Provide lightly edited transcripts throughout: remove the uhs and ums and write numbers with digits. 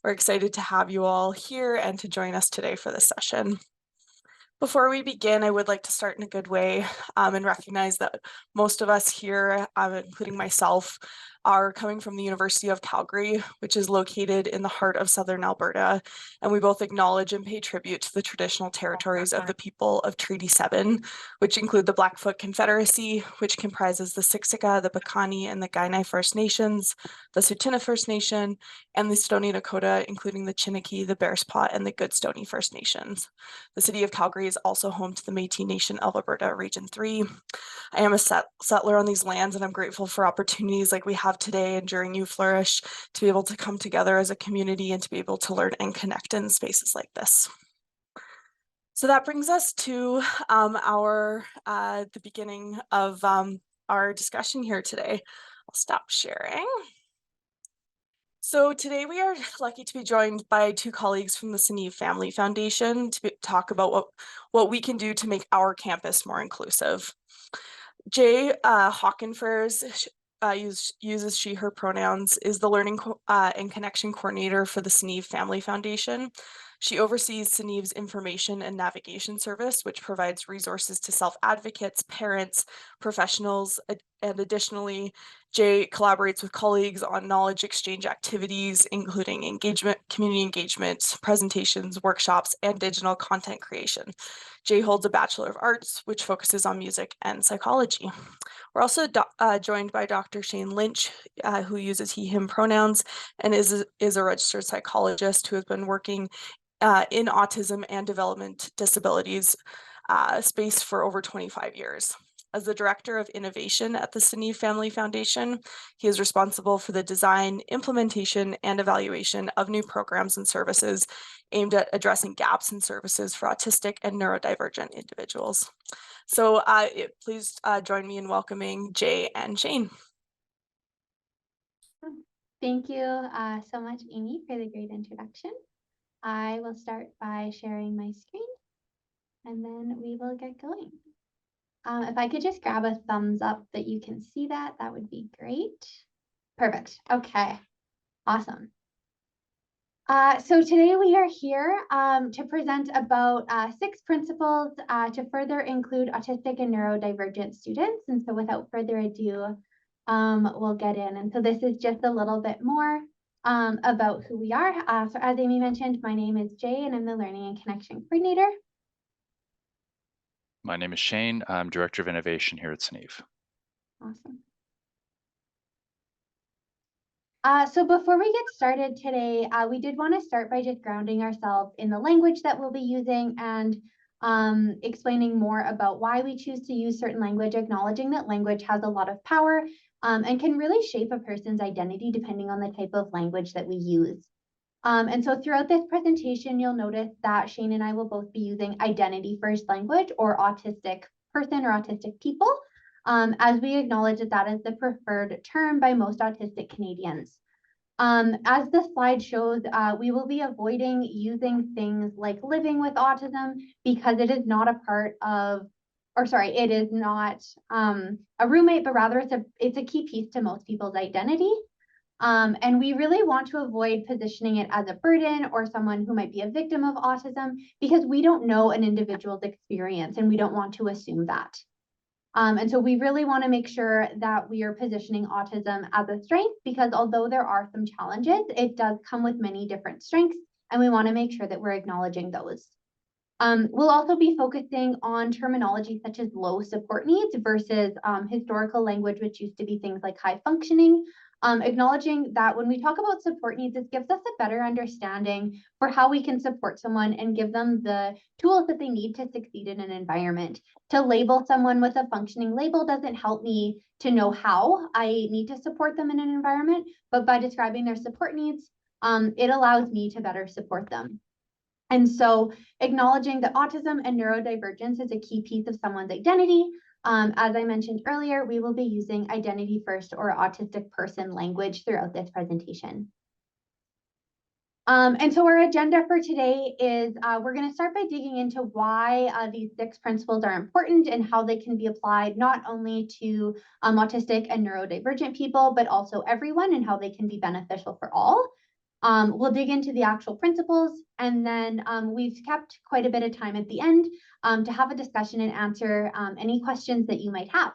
We're excited to have you all here and to join us today for this session. Before we begin, I would like to start in a good way and recognize that most of us here, including myself, are coming from the University of Calgary, which is located in the heart of southern Alberta, and we both acknowledge and pay tribute to the traditional territories of the people of Treaty 7, which include the Blackfoot Confederacy, which comprises the Siksika, the Piikani, and the Kainai First Nations, the Tsuut'ina First Nation, and the Stoney Nakoda, including the Chiniki, the Bearspaw, and the Goodstoney First Nations. The City of Calgary is also home to the Métis Nation of Alberta Region 3. I am a settler on these lands, and I'm grateful for opportunities like we have today and during You Flourish to be able to come together as a community and to be able to learn and connect in spaces like this. So that brings us to the beginning of our discussion here today. I'll stop sharing. So today we are lucky to be joined by two colleagues from the Sinneave Family Foundation to talk about what we can do to make our campus more inclusive. Jay Hawkenfers uses she, her pronouns, is the Learning and Connection Coordinator for the Sinneave Family Foundation. She oversees Sinneave's information and navigation service, which provides resources to self-advocates, parents, professionals, and additionally, Jay collaborates with colleagues on knowledge exchange activities, including engagement, community engagement, presentations, workshops, and digital content creation. Jay holds a Bachelor of Arts, which focuses on music and psychology. We're also joined by Dr. Shane Lynch, who uses he, him pronouns, and is a registered psychologist who has been working in autism and development disabilities space for over 25 years. As the Director of Innovation at the Sinneave Family Foundation, he is responsible for the design, implementation, and evaluation of new programs and services aimed at addressing gaps in services for autistic and neurodivergent individuals. So please join me in welcoming Jay and Shane. Thank you so much, Amy, for the great introduction. I will start by sharing my screen, and then we will get going. If I could just grab a thumbs up that you can see that would be great. Perfect. Okay, awesome. So today we are here to present about 6 principles to further include autistic and neurodivergent students. And so without further ado, we'll get in. And so this is just a little bit more about who we are. So as Amy mentioned, my name is Jay, and I'm the Learning and Connection Coordinator. My name is Shane. I'm Director of Innovation here at Sinneave. Awesome. So before we get started today, we did want to start by just grounding ourselves in the language that we'll be using and explaining more about why we choose to use certain language, acknowledging that language has a lot of power and can really shape a person's identity depending on the type of language that we use. And so throughout this presentation, you'll notice that Shane and I will both be using identity first language or autistic person or autistic people, as we acknowledge that that is the preferred term by most autistic Canadians. As the slide shows, we will be avoiding using things like living with autism because it is not a part of, or sorry, it is not a roommate, but rather it's a key piece to most people's identity. And we really want to avoid positioning it as a burden or someone who might be a victim of autism because we don't know an individual's experience and we don't want to assume that. And so we really want to make sure that we are positioning autism as a strength because although there are some challenges, it does come with many different strengths, and we want to make sure that we're acknowledging those. We'll also be focusing on terminology such as low support needs versus historical language, which used to be things like high functioning. Acknowledging that when we talk about support needs, this gives us a better understanding for how we can support someone and give them the tools that they need to succeed in an environment. To label someone with a functioning label doesn't help me to know how I need to support them in an environment, but by describing their support needs, it allows me to better support them. And so acknowledging that autism and neurodivergence is a key piece of someone's identity. As I mentioned earlier, we will be using identity first or autistic person language throughout this presentation. And so our agenda for today is we're going to start by digging into why these 6 principles are important and how they can be applied not only to autistic and neurodivergent people, but also everyone and how they can be beneficial for all. We'll dig into the actual principles, and then we've kept quite a bit of time at the end to have a discussion and answer any questions that you might have.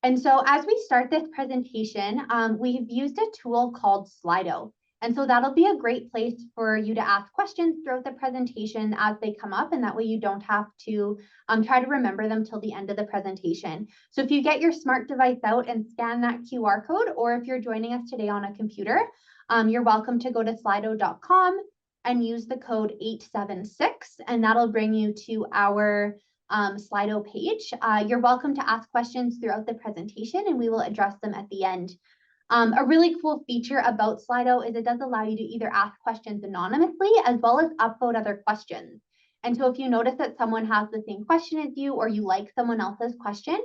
And so as we start this presentation, we've used a tool called Slido. And so that'll be a great place for you to ask questions throughout the presentation as they come up, and that way you don't have to try to remember them till the end of the presentation. So if you get your smart device out and scan that QR code, or if you're joining us today on a computer, you're welcome to go to slido.com and use the code 876, and that'll bring you to our Slido page. You're welcome to ask questions throughout the presentation, and we will address them at the end. A really cool feature about Slido is it does allow you to either ask questions anonymously as well as upvote other questions. And so if you notice that someone has the same question as you, or you like someone else's question,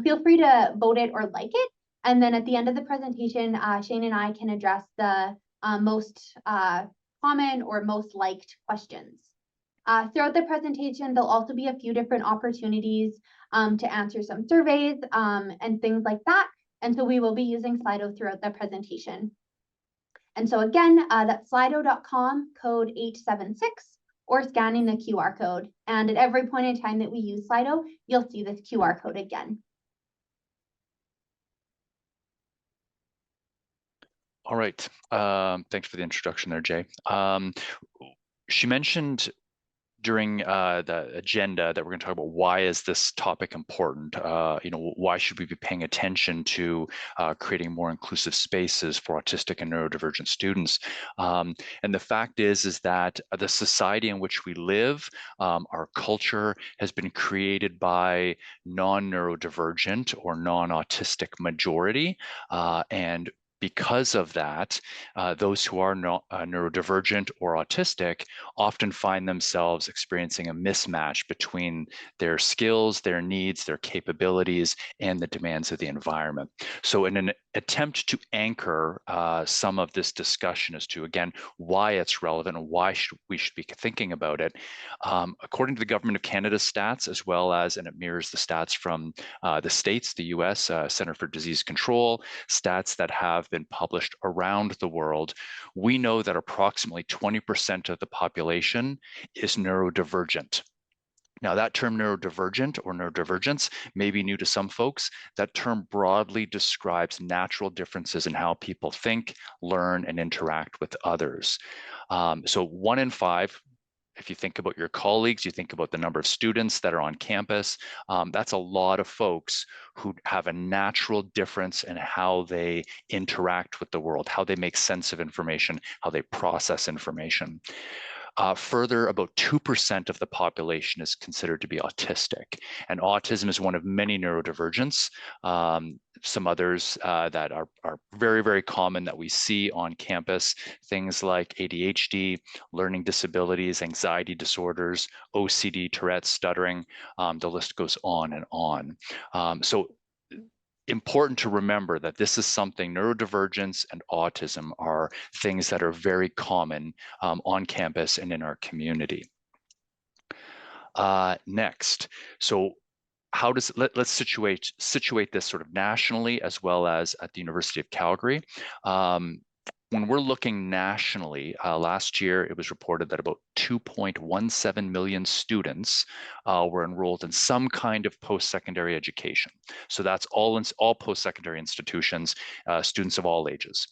feel free to vote it or like it. And then at the end of the presentation, Shane and I can address the most common or most liked questions. Throughout the presentation, there'll also be a few different opportunities to answer some surveys and things like that. And so we will be using Slido throughout the presentation. And so again, that's slido.com, code 876, or scanning the QR code. And at every point in time that we use Slido, you'll see this QR code again. All right. Thanks for the introduction there, Jay. She mentioned during the agenda that we're going to talk about why is this topic important. Why should we be paying attention to creating more inclusive spaces for autistic and neurodivergent students? And the fact is that the society in which we live, our culture has been created by non-neurodivergent or non-autistic majority, and because of that, those who are not neurodivergent or autistic often find themselves experiencing a mismatch between their skills, their needs, their capabilities, and the demands of the environment. So in an attempt to anchor some of this discussion as to, again, why it's relevant and why we should be thinking about it, according to the Government of Canada's stats, as well as, and it mirrors the stats from the States, the US Center for Disease Control, stats that have been published around the world, we know that approximately 20% of the population is neurodivergent. Now, that term neurodivergent or neurodivergence may be new to some folks. That term broadly describes natural differences in how people think, learn, and interact with others. So 1 in 5, if you think about your colleagues, you think about the number of students that are on campus, that's a lot of folks who have a natural difference in how they interact with the world, how they make sense of information, how they process information. Further, about 2% of the population is considered to be autistic, and autism is one of many neurodivergents. Some others that are very, very common that we see on campus, things like ADHD, learning disabilities, anxiety disorders, OCD, Tourette's, stuttering, the list goes on and on. So important to remember that this is something, neurodivergence and autism are things that are very common on campus and in our community. Next, so how does, let's situate this sort of nationally as well as at the University of Calgary. When we're looking nationally, last year it was reported that about 2.17 million students were enrolled in some kind of post-secondary education. So that's all post-secondary institutions, students of all ages.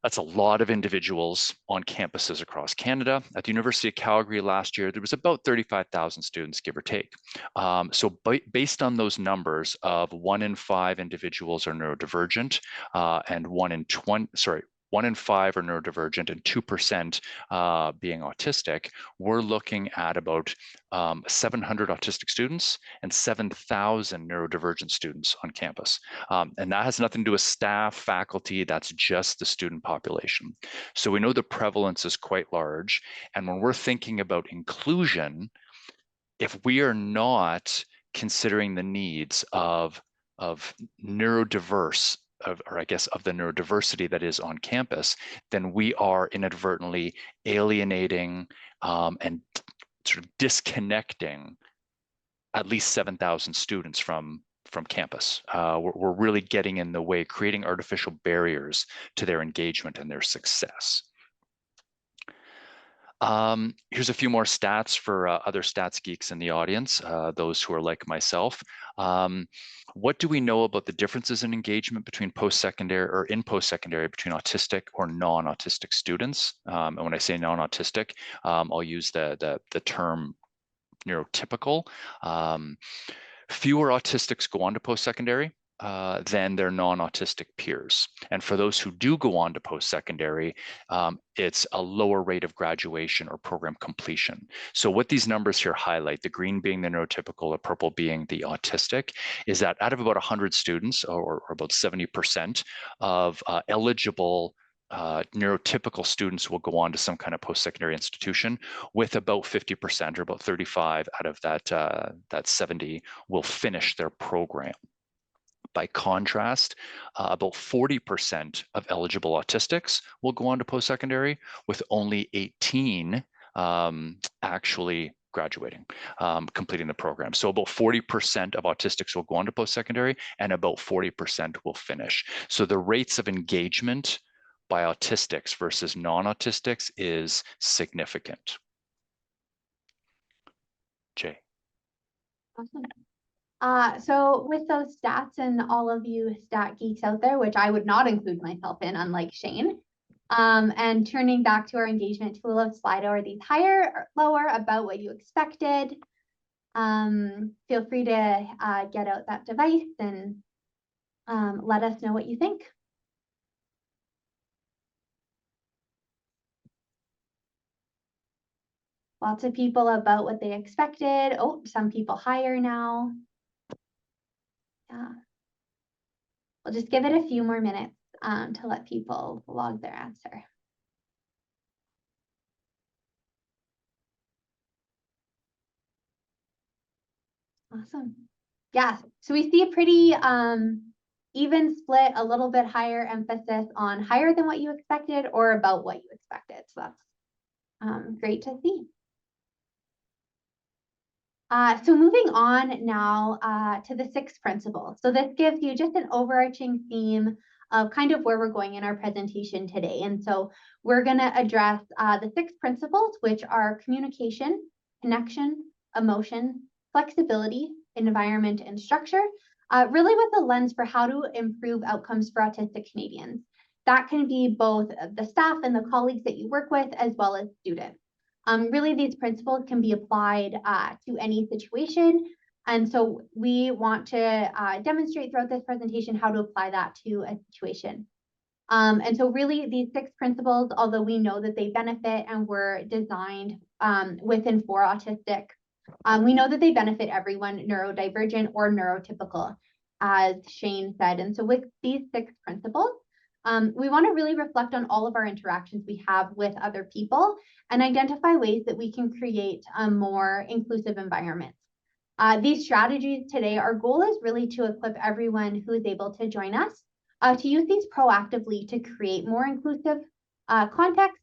That's a lot of individuals on campuses across Canada. At the University of Calgary last year, there was about 35,000 students, give or take. So based on those numbers of 1 in 5 individuals are neurodivergent and 1 in 5 are neurodivergent and 2% being autistic, we're looking at about 700 autistic students and 7,000 neurodivergent students on campus. And that has nothing to do with staff, faculty, that's just the student population. So we know the prevalence is quite large. And when we're thinking about inclusion, if we are not considering the needs of neurodiverse, or I guess of the neurodiversity that is on campus, then we are inadvertently alienating and sort of disconnecting at least 7,000 students from campus. We're really getting in the way, creating artificial barriers to their engagement and their success. Here's a few more stats for other stats geeks in the audience, those who are like myself. What do we know about the differences in engagement between post-secondary or in post-secondary between autistic or non-autistic students? And when I say non-autistic, I'll use the term neurotypical. Fewer autistics go on to post-secondary than their non-autistic peers. And for those who do go on to post-secondary, it's a lower rate of graduation or program completion. So what these numbers here highlight, the green being the neurotypical, the purple being the autistic, is that out of about 100 students, or about 70% of eligible neurotypical students will go on to some kind of post-secondary institution, with about 50% or about 35 out of that 70 will finish their program. By contrast, about 40% of eligible autistics will go on to post-secondary, with only 18 actually graduating, completing the program. So about 40% of autistics will go on to post-secondary, and about 40% will finish. So the rates of engagement by autistics versus non-autistics is significant. Jay. Awesome. So with those stats and all of you stat geeks out there, which I would not include myself in, unlike Shane, and turning back to our engagement tool of Slido, are these higher or lower, about what you expected? Feel free to get out that device and let us know what you think. Lots of people about what they expected. Oh, some people higher now. Yeah. We'll just give it a few more minutes to let people log their answer. Awesome. Yeah, so we see a pretty even split, a little bit higher emphasis on higher than what you expected or about what you expected. So that's great to see. So moving on now to the 6 principles. So this gives you just an overarching theme of kind of where we're going in our presentation today. And so we're going to address the 6 principles, which are communication, connection, emotion, flexibility, environment, and structure, really with a lens for how to improve outcomes for autistic Canadians. That can be both the staff and the colleagues that you work with, as well as students. Really, these principles can be applied to any situation. And so we want to demonstrate throughout this presentation how to apply that to a situation. And so really these 6 principles, although we know that they benefit and were designed with and for autistic, we know that they benefit everyone, neurodivergent or neurotypical, as Shane said. And so with these 6 principles, we want to really reflect on all of our interactions we have with other people and identify ways that we can create a more inclusive environment. These strategies today, our goal is really to equip everyone who is able to join us to use these proactively to create more inclusive context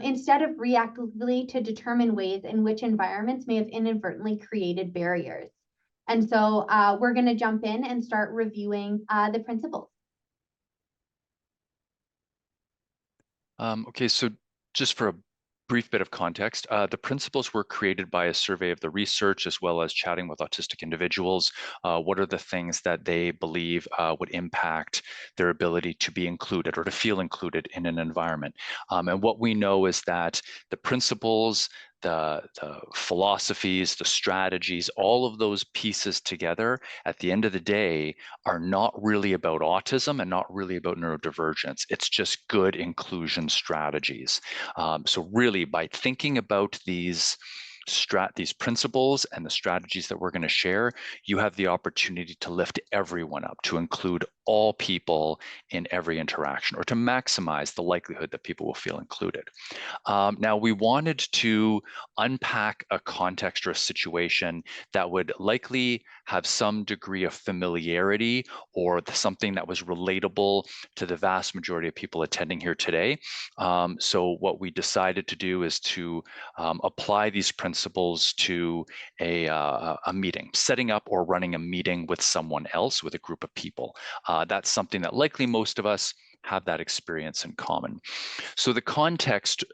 instead of reactively to determine ways in which environments may have inadvertently created barriers. And so we're going to jump in and start reviewing the principles. Okay, so just for a brief bit of context, the principles were created by a survey of the research as well as chatting with autistic individuals. What are the things that they believe would impact their ability to be included or to feel included in an environment? And what we know is that the principles, the philosophies, the strategies, all of those pieces together at the end of the day are not really about autism and not really about neurodivergence. It's just good inclusion strategies. So really by thinking about these principles and the strategies that we're going to share, you have the opportunity to lift everyone up, to include all people in every interaction, or to maximize the likelihood that people will feel included. Now, we wanted to unpack a context or a situation that would likely have some degree of familiarity or something that was relatable to the vast majority of people attending here today. So what we decided to do is to apply these principles to a meeting, setting up or running a meeting with someone else, with a group of people. That's something that likely most of us have that experience in common. So the context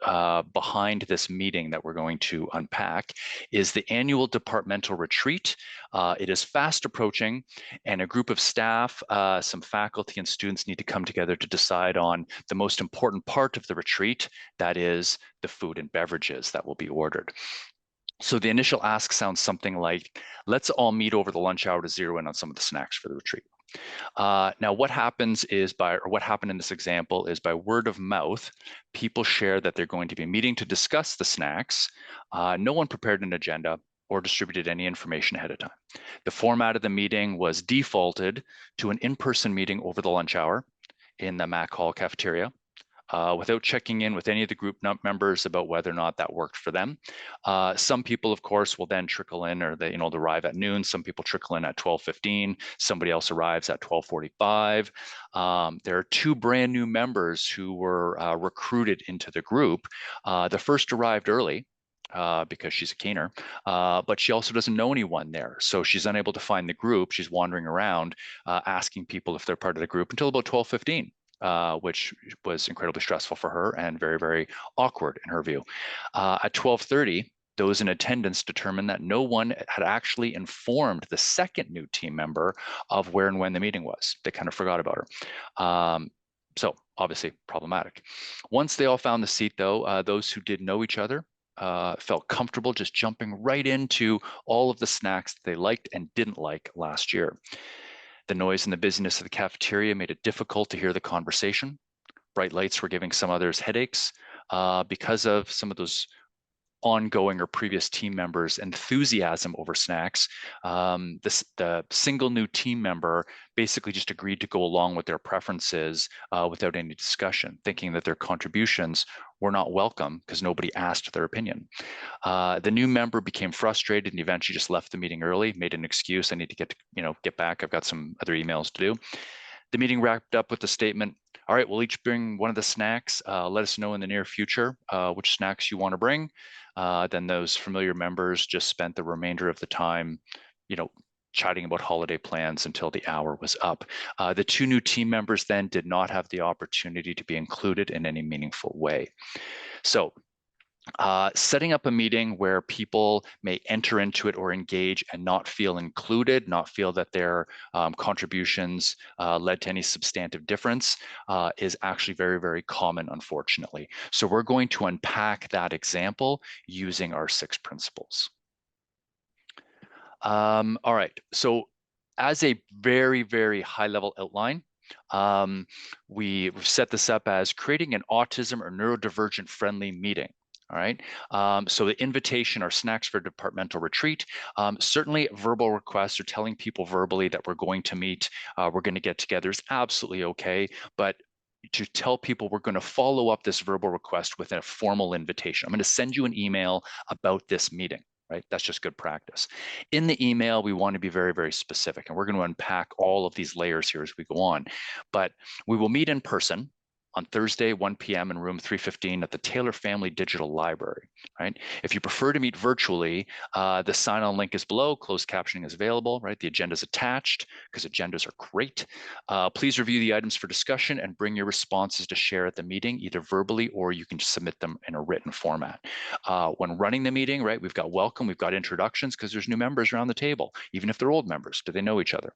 behind this meeting that we're going to unpack is the annual departmental retreat. It is fast approaching, and a group of staff, some faculty and students need to come together to decide on the most important part of the retreat, that is the food and beverages that will be ordered. So the initial ask sounds something like, let's all meet over the lunch hour to zero in on some of the snacks for the retreat. Now, what happens is what happened in this example is by word of mouth, people share that they're going to be meeting to discuss the snacks. No one prepared an agenda or distributed any information ahead of time. The format of the meeting was defaulted to an in-person meeting over the lunch hour in the Mac Hall cafeteria. Without checking in with any of the group members about whether or not that worked for them. Some people, of course, will then trickle in, or they'll arrive at noon. Some people trickle in at 12:15. Somebody else arrives at 12:45. There are 2 brand new members who were recruited into the group. The first arrived early, because she's a keener, but she also doesn't know anyone there. So she's unable to find the group. She's wandering around asking people if they're part of the group until about 12:15. Which was incredibly stressful for her and very, very awkward in her view. At 12:30, those in attendance determined that no one had actually informed the second new team member of where and when the meeting was. They kind of forgot about her. So obviously problematic. Once they all found the seat though, those who did know each other felt comfortable just jumping right into all of the snacks that they liked and didn't like last year. The noise and the busyness of the cafeteria made it difficult to hear the conversation. Bright lights were giving some others headaches because of some of those ongoing or previous team members' enthusiasm over snacks. The single new team member basically just agreed to go along with their preferences without any discussion, thinking that their contributions were not welcome because nobody asked their opinion. The new member became frustrated and eventually just left the meeting early, made an excuse. I need to get back. I've got some other emails to do. The meeting wrapped up with the statement, all right, we'll each bring one of the snacks. Let us know in the near future which snacks you want to bring. Then those familiar members just spent the remainder of the time, chatting about holiday plans until the hour was up. The 2 new team members then did not have the opportunity to be included in any meaningful way. So setting up a meeting where people may enter into it or engage and not feel included, not feel that their contributions led to any substantive difference is actually very, very common, unfortunately. So we're going to unpack that example using our 6 principles. All right, so as a very, very high level outline, we've set this up as creating an autism or neurodivergent friendly meeting. All right, so the invitation, our snacks for departmental retreat, certainly verbal requests or telling people verbally that we're going to meet, we're going to get together is absolutely okay, but to tell people we're going to follow up this verbal request with a formal invitation. I'm going to send you an email about this meeting. Right? That's just good practice. In the email, we want to be very, very specific, and we're going to unpack all of these layers here as we go on. But we will meet in person on Thursday, 1 p.m. in room 315 at the Taylor Family Digital Library, right? If you prefer to meet virtually, the sign-on link is below, closed captioning is available, right? The agenda is attached because agendas are great. Please review the items for discussion and bring your responses to share at the meeting, either verbally or you can submit them in a written format. When running the meeting, right, we've got welcome, we've got introductions because there's new members around the table, even if they're old members. Do they know each other?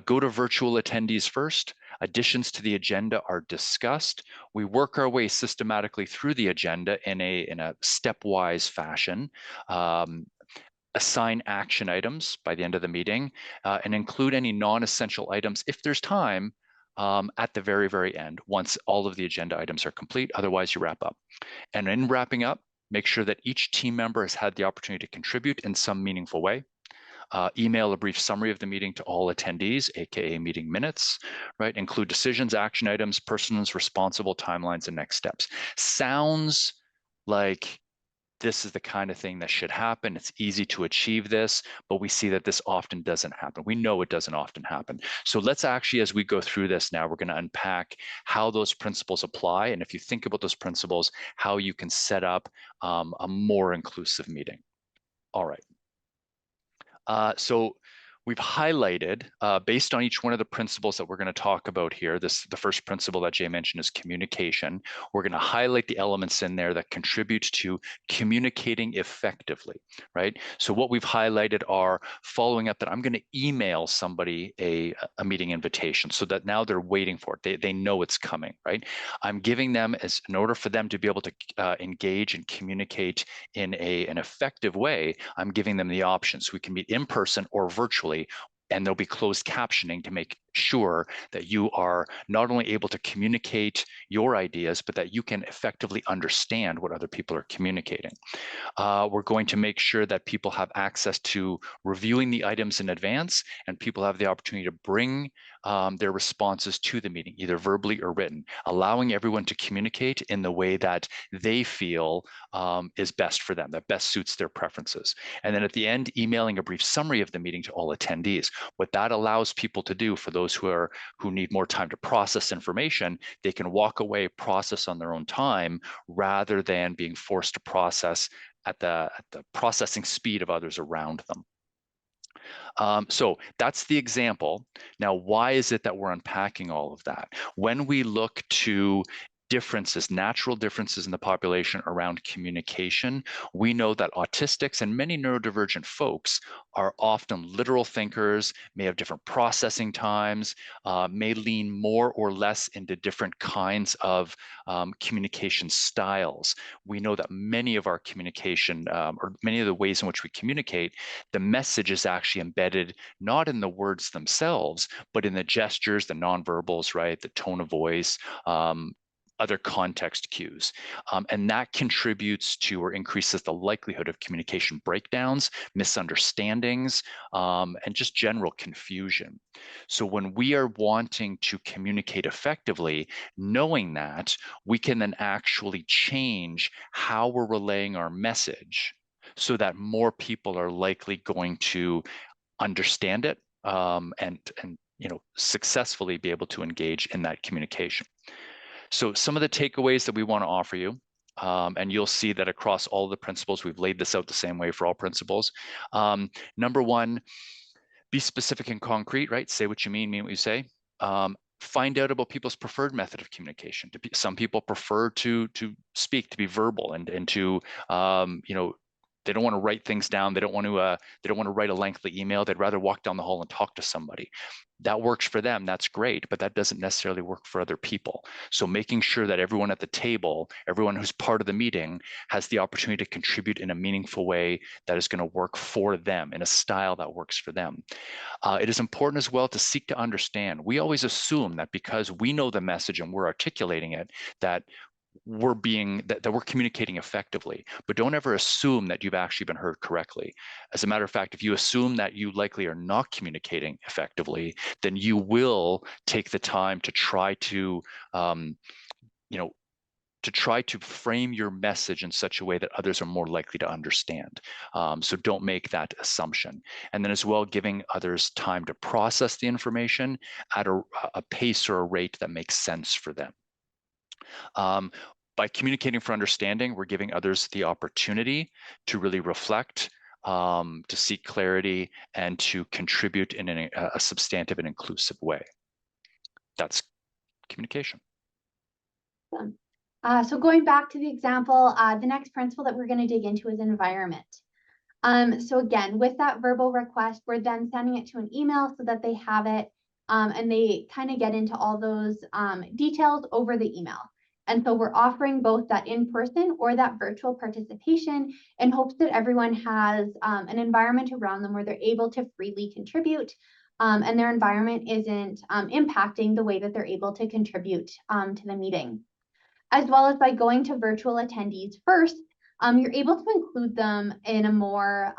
Go to virtual attendees first. Additions to the agenda are discussed. We work our way systematically through the agenda in a stepwise fashion. Assign action items by the end of the meeting and include any non-essential items if there's time at the very, very end once all of the agenda items are complete. Otherwise, you wrap up. And in wrapping up, make sure that each team member has had the opportunity to contribute in some meaningful way. Email a brief summary of the meeting to all attendees, aka meeting minutes, right? Include decisions, action items, persons responsible, timelines, and next steps. Sounds like this is the kind of thing that should happen. It's easy to achieve this, but we see that this often doesn't happen. We know it doesn't often happen. So let's actually, as we go through this now, we're going to unpack how those principles apply. And if you think about those principles, how you can set up a more inclusive meeting. All right. So we've highlighted, based on each one of the principles that we're going to talk about here, the first principle that Jay mentioned is communication. We're going to highlight the elements in there that contribute to communicating effectively, right? So what we've highlighted are following up that I'm going to email somebody a meeting invitation so that now they're waiting for it. They know it's coming, right? I'm giving them, in order for them to be able to engage and communicate in an effective way, I'm giving them the options. We can meet in person or virtually, and there'll be closed captioning to make sure that you are not only able to communicate your ideas, but that you can effectively understand what other people are communicating. We're going to make sure that people have access to reviewing the items in advance, and people have the opportunity to bring their responses to the meeting, either verbally or written, allowing everyone to communicate in the way that they feel is best for them, that best suits their preferences. And then at the end, emailing a brief summary of the meeting to all attendees. What that allows people to do, for those who need more time to process information, they can walk away, process on their own time, rather than being forced to process at the processing speed of others around them. So that's the example. Now, why is it that we're unpacking all of that? When we look to differences, natural differences in the population around communication, we know that autistics and many neurodivergent folks are often literal thinkers, may have different processing times, may lean more or less into different kinds of communication styles. We know that many of our communication, or many of the ways in which we communicate, the message is actually embedded not in the words themselves, but in the gestures, the nonverbals, right? The tone of voice, other context cues. And that contributes to or increases the likelihood of communication breakdowns, misunderstandings, and just general confusion. So when we are wanting to communicate effectively, knowing that, we can then actually change how we're relaying our message so that more people are likely going to understand it and successfully be able to engage in that communication. So some of the takeaways that we want to offer you, and you'll see that across all the principles, we've laid this out the same way for all principles. Number one, be specific and concrete, right? Say what you mean what you say. Find out about people's preferred method of communication. Some people prefer to speak, to be verbal, and to they don't want to write things down. They don't want to write a lengthy email. They'd rather walk down the hall and talk to somebody. That works for them. That's great, but that doesn't necessarily work for other people. So making sure that everyone at the table, everyone who's part of the meeting, has the opportunity to contribute in a meaningful way that is going to work for them, in a style that works for them. It is important as well to seek to understand. We always assume that because we know the message and we're articulating it, that we're communicating effectively, but don't ever assume that you've actually been heard correctly. As a matter of fact, if you assume that you likely are not communicating effectively, then you will take the time to try to frame your message in such a way that others are more likely to understand. So don't make that assumption. And then as well, giving others time to process the information at a pace or a rate that makes sense for them. By communicating for understanding, we're giving others the opportunity to really reflect, to seek clarity, and to contribute in a substantive and inclusive way. That's communication. So going back to the example, the next principle that we're going to dig into is environment. So again, with that verbal request, we're then sending it to an email so that they have it, and they kind of get into all those details over the email. And so we're offering both that in-person or that virtual participation in hopes that everyone has an environment around them where they're able to freely contribute, and their environment isn't impacting the way that they're able to contribute to the meeting. As well as by going to virtual attendees first, you're able to include them in a more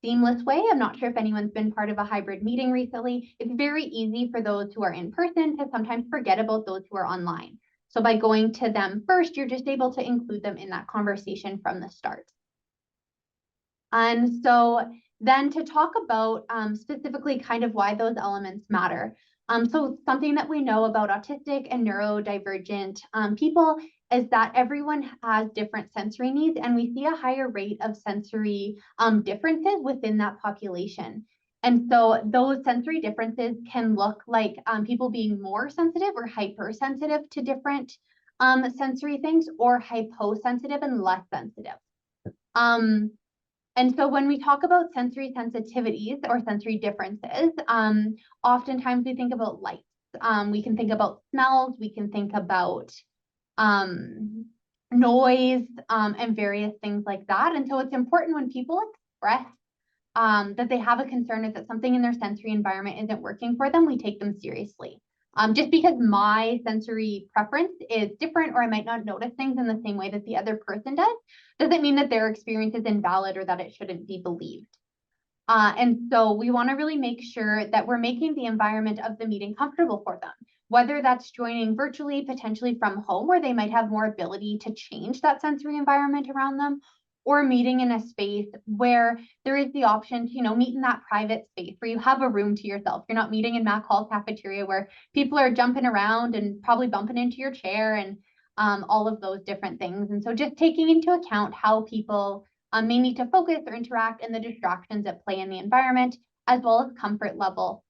seamless way. I'm not sure if anyone's been part of a hybrid meeting recently. It's very easy for those who are in person to sometimes forget about those who are online. So by going to them first, you're just able to include them in that conversation from the start. And so then to talk about specifically kind of why those elements matter. So something that we know about autistic and neurodivergent people is that everyone has different sensory needs, and we see a higher rate of sensory differences within that population. And so those sensory differences can look like people being more sensitive or hypersensitive to different sensory things, or hyposensitive and less sensitive. And so when we talk about sensory sensitivities or sensory differences, oftentimes we think about lights. We can think about smells, we can think about noise, and various things like that. And so it's important when people express that they have a concern is that something in their sensory environment isn't working for them, we take them seriously. Just because my sensory preference is different, or I might not notice things in the same way that the other person does, doesn't mean that their experience is invalid or that it shouldn't be believed. And so we want to really make sure that we're making the environment of the meeting comfortable for them, whether that's joining virtually, potentially from home, where they might have more ability to change that sensory environment around them, or meeting in a space where there is the option to, meet in that private space where you have a room to yourself. You're not meeting in Mac Hall cafeteria where people are jumping around and probably bumping into your chair and all of those different things. And so just taking into account how people may need to focus or interact and the distractions at play in the environment, as well as comfort level.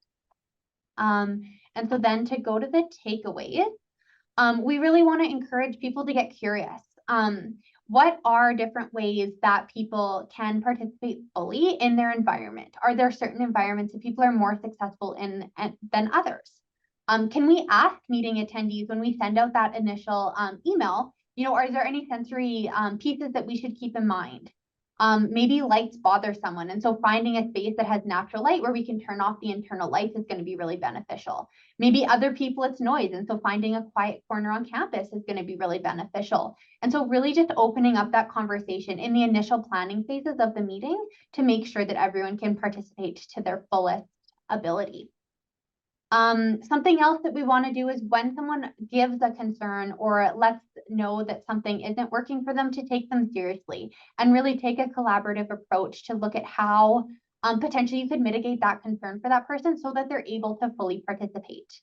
And so then to go to the takeaways, we really want to encourage people to get curious. What are different ways that people can participate fully in their environment? Are there certain environments that people are more successful in than others? Can we ask meeting attendees when we send out that initial email, are there any sensory pieces that we should keep in mind? Maybe lights bother someone. And so finding a space that has natural light where we can turn off the internal lights is going to be really beneficial. Maybe other people it's noise. And so finding a quiet corner on campus is going to be really beneficial. And so really just opening up that conversation in the initial planning phases of the meeting to make sure that everyone can participate to their fullest ability. Something else that we want to do is when someone gives a concern or lets know that something isn't working for them, to take them seriously and really take a collaborative approach to look at how potentially you could mitigate that concern for that person so that they're able to fully participate.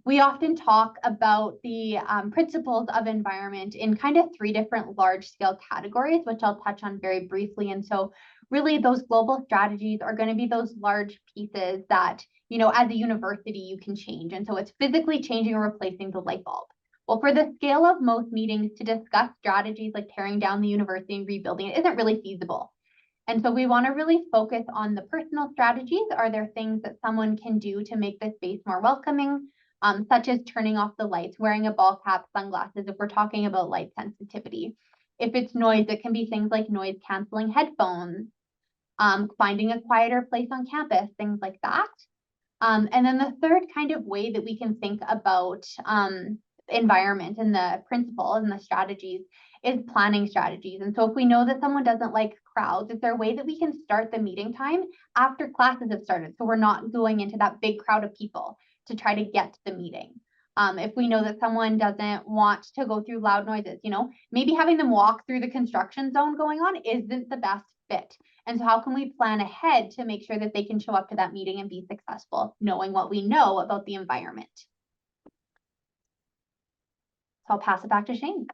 We often talk about the principles of environment in kind of 3 different large scale categories, which I'll touch on very briefly. And so really those global strategies are going to be those large pieces that, as a university you can change. And so it's physically changing or replacing the light bulb. Well, for the scale of most meetings, to discuss strategies like tearing down the university and rebuilding it isn't really feasible. And so we want to really focus on the personal strategies. Are there things that someone can do to make the space more welcoming, such as turning off the lights, wearing a ball cap, sunglasses, if we're talking about light sensitivity. If it's noise, it can be things like noise canceling headphones, finding a quieter place on campus, things like that. And then the third kind of way that we can think about environment and the principles and the strategies is planning strategies. And so if we know that someone doesn't like crowds, is there a way that we can start the meeting time after classes have started, so we're not going into that big crowd of people to try to get to the meeting? If we know that someone doesn't want to go through loud noises, maybe having them walk through the construction zone going on isn't the best fit. And so how can we plan ahead to make sure that they can show up to that meeting and be successful, knowing what we know about the environment? So I'll pass it back to Shane.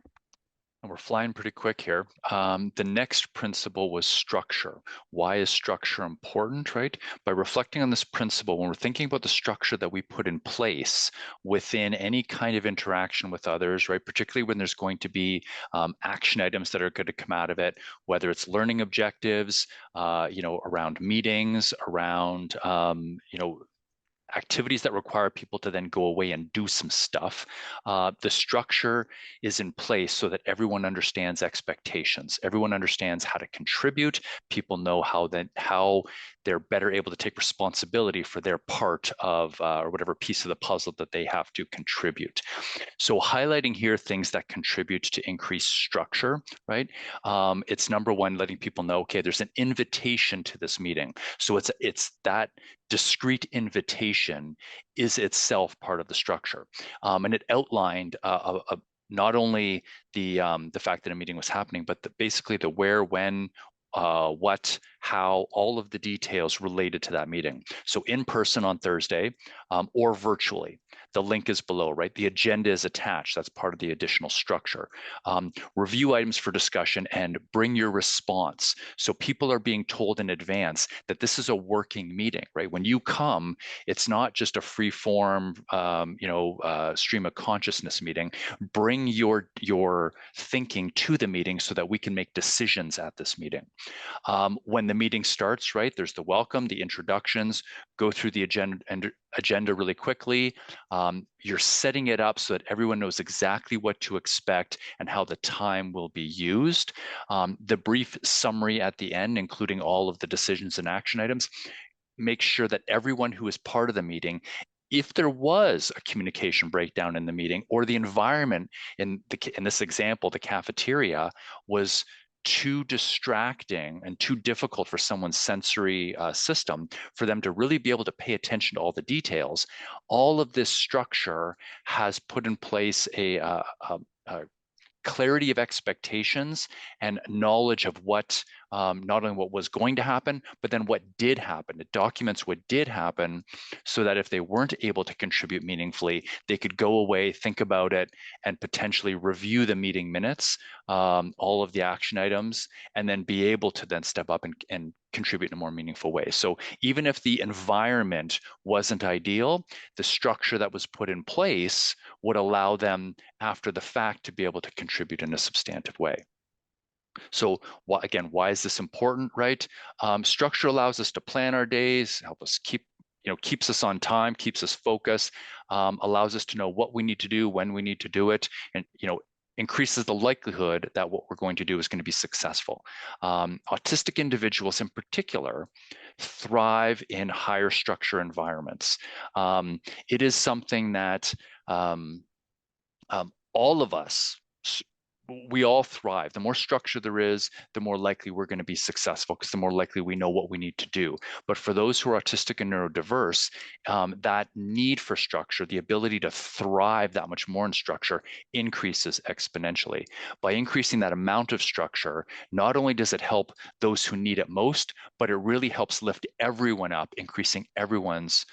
And we're flying pretty quick here. The next principle was structure. Why is structure important, right? By reflecting on this principle, when we're thinking about the structure that we put in place within any kind of interaction with others, right? Particularly when there's going to be action items that are going to come out of it, whether it's learning objectives, around meetings, around, activities that require people to then go away and do some stuff. The structure is in place so that everyone understands expectations. Everyone understands how to contribute. People know how they're better able to take responsibility for their part of or whatever piece of the puzzle that they have to contribute. So highlighting here things that contribute to increased structure, right? It's number one, letting people know, okay, there's an invitation to this meeting. So it's that discrete invitation is itself part of the structure. And it outlined not only the fact that a meeting was happening, but basically the where, when, what, how, all of the details related to that meeting. So in person on Thursday or virtually. The link is below, right? The agenda is attached. That's part of the additional structure. Review items for discussion and bring your response. So people are being told in advance that this is a working meeting, right? When you come, it's not just a free form, stream of consciousness meeting. Bring your thinking to the meeting so that we can make decisions at this meeting. When the meeting starts, right, there's the welcome, the introductions, go through the agenda really quickly. You're setting it up so that everyone knows exactly what to expect and how the time will be used. The brief summary at the end, including all of the decisions and action items, make sure that everyone who is part of the meeting, if there was a communication breakdown in the meeting or the environment in this example, the cafeteria was too distracting and too difficult for someone's sensory system for them to really be able to pay attention to all the details. All of this structure has put in place a clarity of expectations and knowledge of what not only what was going to happen, but then what did happen. It documents what did happen so that if they weren't able to contribute meaningfully, they could go away, think about it, and potentially review the meeting minutes, all of the action items, and then be able to then step up and contribute in a more meaningful way. So even if the environment wasn't ideal, the structure that was put in place would allow them after the fact to be able to contribute in a substantive way. So why is this important, right? Structure allows us to plan our days, help us keeps us on time, keeps us focused, allows us to know what we need to do, when we need to do it, and increases the likelihood that what we're going to do is going to be successful. Autistic individuals in particular thrive in higher structure environments. It is something that all of us, we all thrive. The more structure there is, the more likely we're going to be successful because the more likely we know what we need to do. But for those who are autistic and neurodiverse, that need for structure, the ability to thrive that much more in structure increases exponentially. By increasing that amount of structure, not only does it help those who need it most, but it really helps lift everyone up, increasing everyone's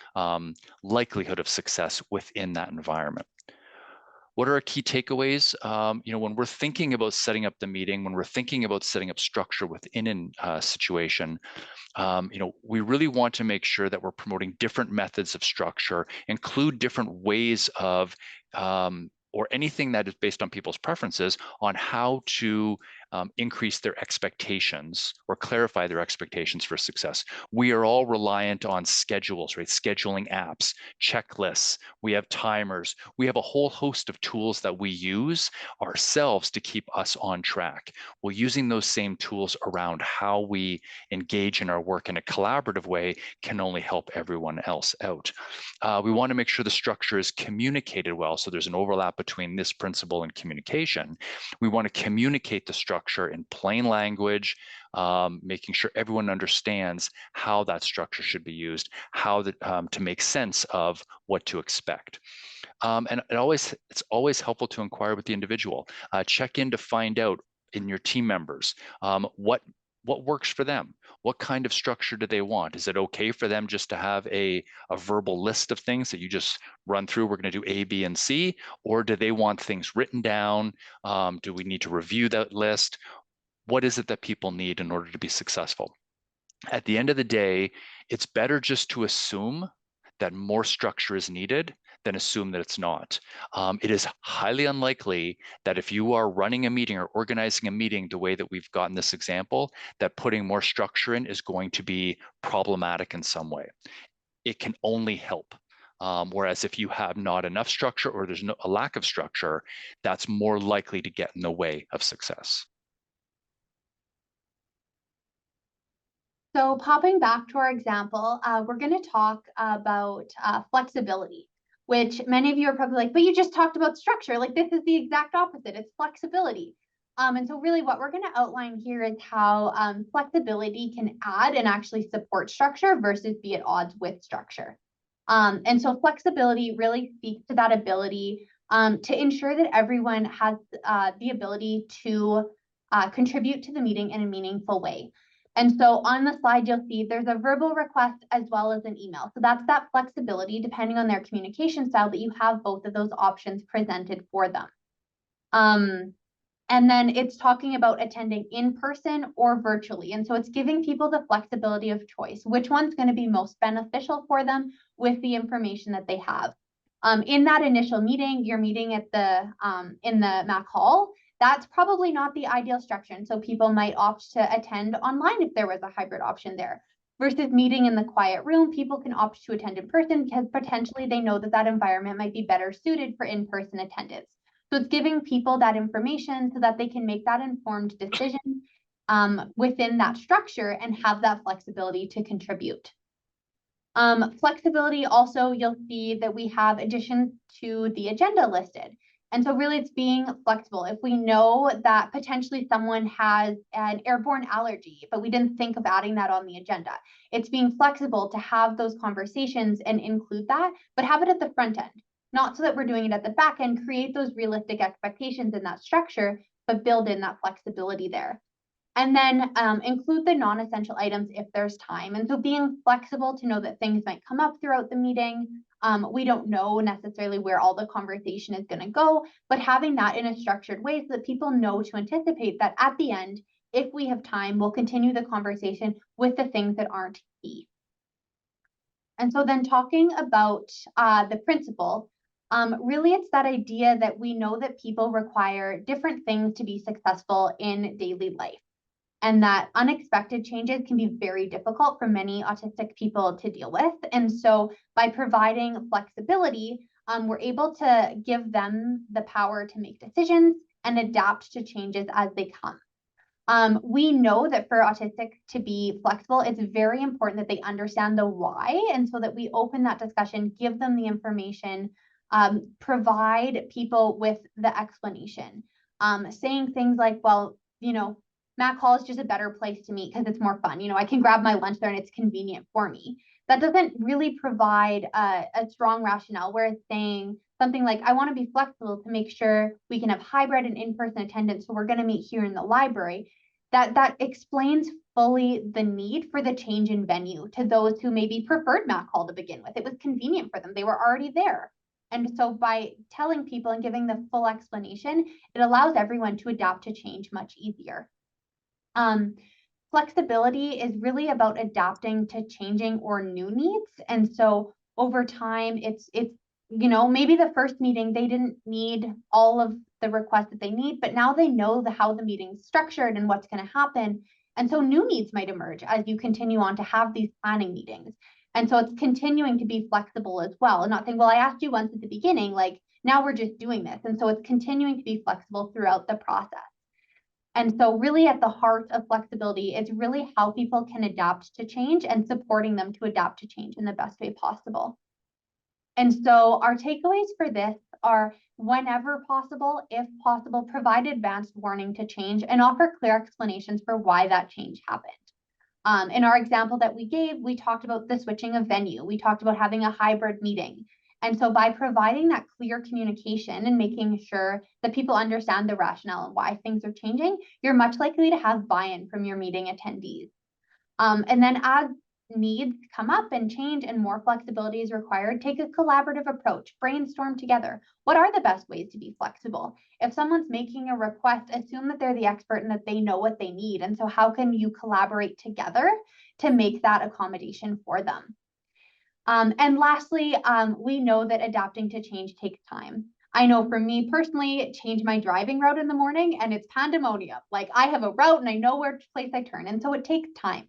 likelihood of success within that environment. What are our key takeaways? When we're thinking about setting up the meeting, when we're thinking about setting up structure within a situation, we really want to make sure that we're promoting different methods of structure, include different ways of or anything that is based on people's preferences on how to increase their expectations or clarify their expectations for success. We are all reliant on schedules, right? Scheduling apps, checklists, we have timers, we have a whole host of tools that we use ourselves to keep us on track. Well, using those same tools around how we engage in our work in a collaborative way can only help everyone else out. We want to make sure the structure is communicated well, so there's an overlap between this principle and communication. We want to communicate the structure in plain language, making sure everyone understands how that structure should be used, how to make sense of what to expect. And it's always helpful to inquire with the individual. Check in to find out in your team members what works for them. What kind of structure do they want? Is it okay for them just to have a verbal list of things that you just run through? We're going to do A, B, and C, or do they want things written down? Do we need to review that list? What is it that people need in order to be successful? At the end of the day, it's better just to assume that more structure is needed than assume that it's not. It is highly unlikely that if you are running a meeting or organizing a meeting the way that we've gotten this example, that putting more structure in is going to be problematic in some way. It can only help. Whereas if you have not enough structure or there's a lack of structure, that's more likely to get in the way of success. So popping back to our example, we're going to talk about flexibility, which many of you are probably like, but you just talked about structure. Like this is the exact opposite. It's flexibility. And so really what we're going to outline here is how flexibility can add and actually support structure versus be at odds with structure. And so flexibility really speaks to that ability to ensure that everyone has the ability to contribute to the meeting in a meaningful way. And so on the slide, you'll see there's a verbal request as well as an email. So that's that flexibility depending on their communication style, but you have both of those options presented for them. And then it's talking about attending in person or virtually. And so it's giving people the flexibility of choice, which one's going to be most beneficial for them with the information that they have. In that initial meeting, you're meeting at in the MAC hall. That's probably not the ideal structure. And so people might opt to attend online if there was a hybrid option there. Versus meeting in the quiet room, people can opt to attend in person because potentially they know that that environment might be better suited for in-person attendance. So it's giving people that information so that they can make that informed decision within that structure and have that flexibility to contribute. Flexibility also, you'll see that we have additions to the agenda listed. And so really it's being flexible. If we know that potentially someone has an airborne allergy, but we didn't think of adding that on the agenda, it's being flexible to have those conversations and include that, but have it at the front end, not so that we're doing it at the back end, create those realistic expectations in that structure, but build in that flexibility there. And then include the non-essential items if there's time. And so being flexible to know that things might come up throughout the meeting. We don't know necessarily where all the conversation is going to go, but having that in a structured way so that people know to anticipate that at the end, if we have time, we'll continue the conversation with the things that aren't key. And so then talking about the principle, really it's that idea that we know that people require different things to be successful in daily life. And that unexpected changes can be very difficult for many autistic people to deal with. And so by providing flexibility, we're able to give them the power to make decisions and adapt to changes as they come. We know that for autistic to be flexible, it's very important that they understand the why. And so that we open that discussion, give them the information, provide people with the explanation, saying things like, well, Mac Hall is just a better place to meet because it's more fun. I can grab my lunch there and it's convenient for me. That doesn't really provide a strong rationale, whereas saying something like, I want to be flexible to make sure we can have hybrid and in-person attendance, so we're going to meet here in the library, that explains fully the need for the change in venue to those who maybe preferred Mac Hall to begin with. It was convenient for them. They were already there. And so by telling people and giving the full explanation, it allows everyone to adapt to change much easier. Flexibility is really about adapting to changing or new needs. And so over time, it's maybe the first meeting, they didn't need all of the requests that they need, but now they know how the meeting's structured and what's going to happen. And so new needs might emerge as you continue on to have these planning meetings. And so it's continuing to be flexible as well. And not saying, well, I asked you once at the beginning, like now we're just doing this. And so it's continuing to be flexible throughout the process. And so really at the heart of flexibility is really how people can adapt to change and supporting them to adapt to change in the best way possible. And so our takeaways for this are, whenever possible, if possible, provide advanced warning to change and offer clear explanations for why that change happened. In our example that we gave, we talked about the switching of venue. We talked about having a hybrid meeting. And so by providing that clear communication and making sure that people understand the rationale and why things are changing, you're much likely to have buy-in from your meeting attendees. And then as needs come up and change and more flexibility is required, take a collaborative approach, brainstorm together. What are the best ways to be flexible? If someone's making a request, assume that they're the expert and that they know what they need. And so how can you collaborate together to make that accommodation for them? And lastly, we know that adapting to change takes time. I know for me personally, change my driving route in the morning and it's pandemonium. Like I have a route and I know which place I turn. And so it takes time.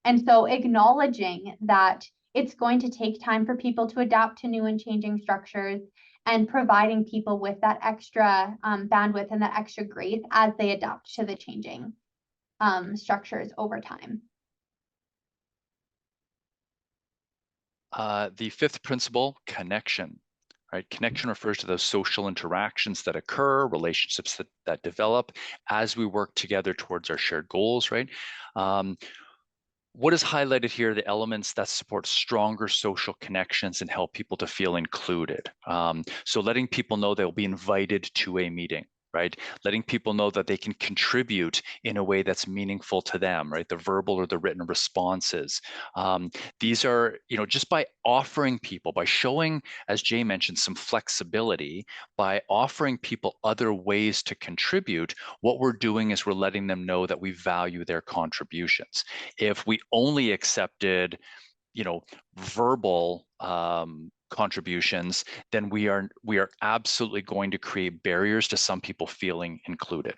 And so acknowledging that it's going to take time for people to adapt to new and changing structures, and providing people with that extra bandwidth and that extra grace as they adapt to the changing structures over time. The fifth principle, connection. Right? Connection refers to those social interactions that occur, relationships that develop as we work together towards our shared goals, right? What is highlighted here, the elements that support stronger social connections and help people to feel included. So letting people know they'll be invited to a meeting, right? Letting people know that they can contribute in a way that's meaningful to them, right? The verbal or the written responses. These are, just by offering people, by showing, as Jay mentioned, some flexibility, by offering people other ways to contribute, what we're doing is we're letting them know that we value their contributions. If we only accepted, verbal contributions, then we are absolutely going to create barriers to some people feeling included.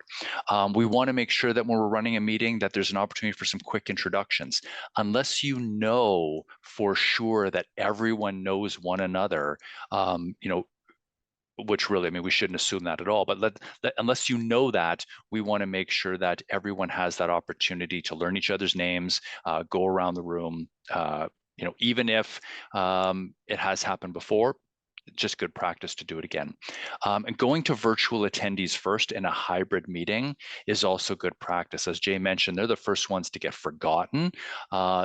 We want to make sure that when we're running a meeting that there's an opportunity for some quick introductions. Unless you know for sure that everyone knows one another, which really, we shouldn't assume that at all, but unless you know that, we want to make sure that everyone has that opportunity to learn each other's names, go around the room, even if it has happened before, just good practice to do it again. And going to virtual attendees first in a hybrid meeting is also good practice. As Jay mentioned, they're the first ones to get forgotten.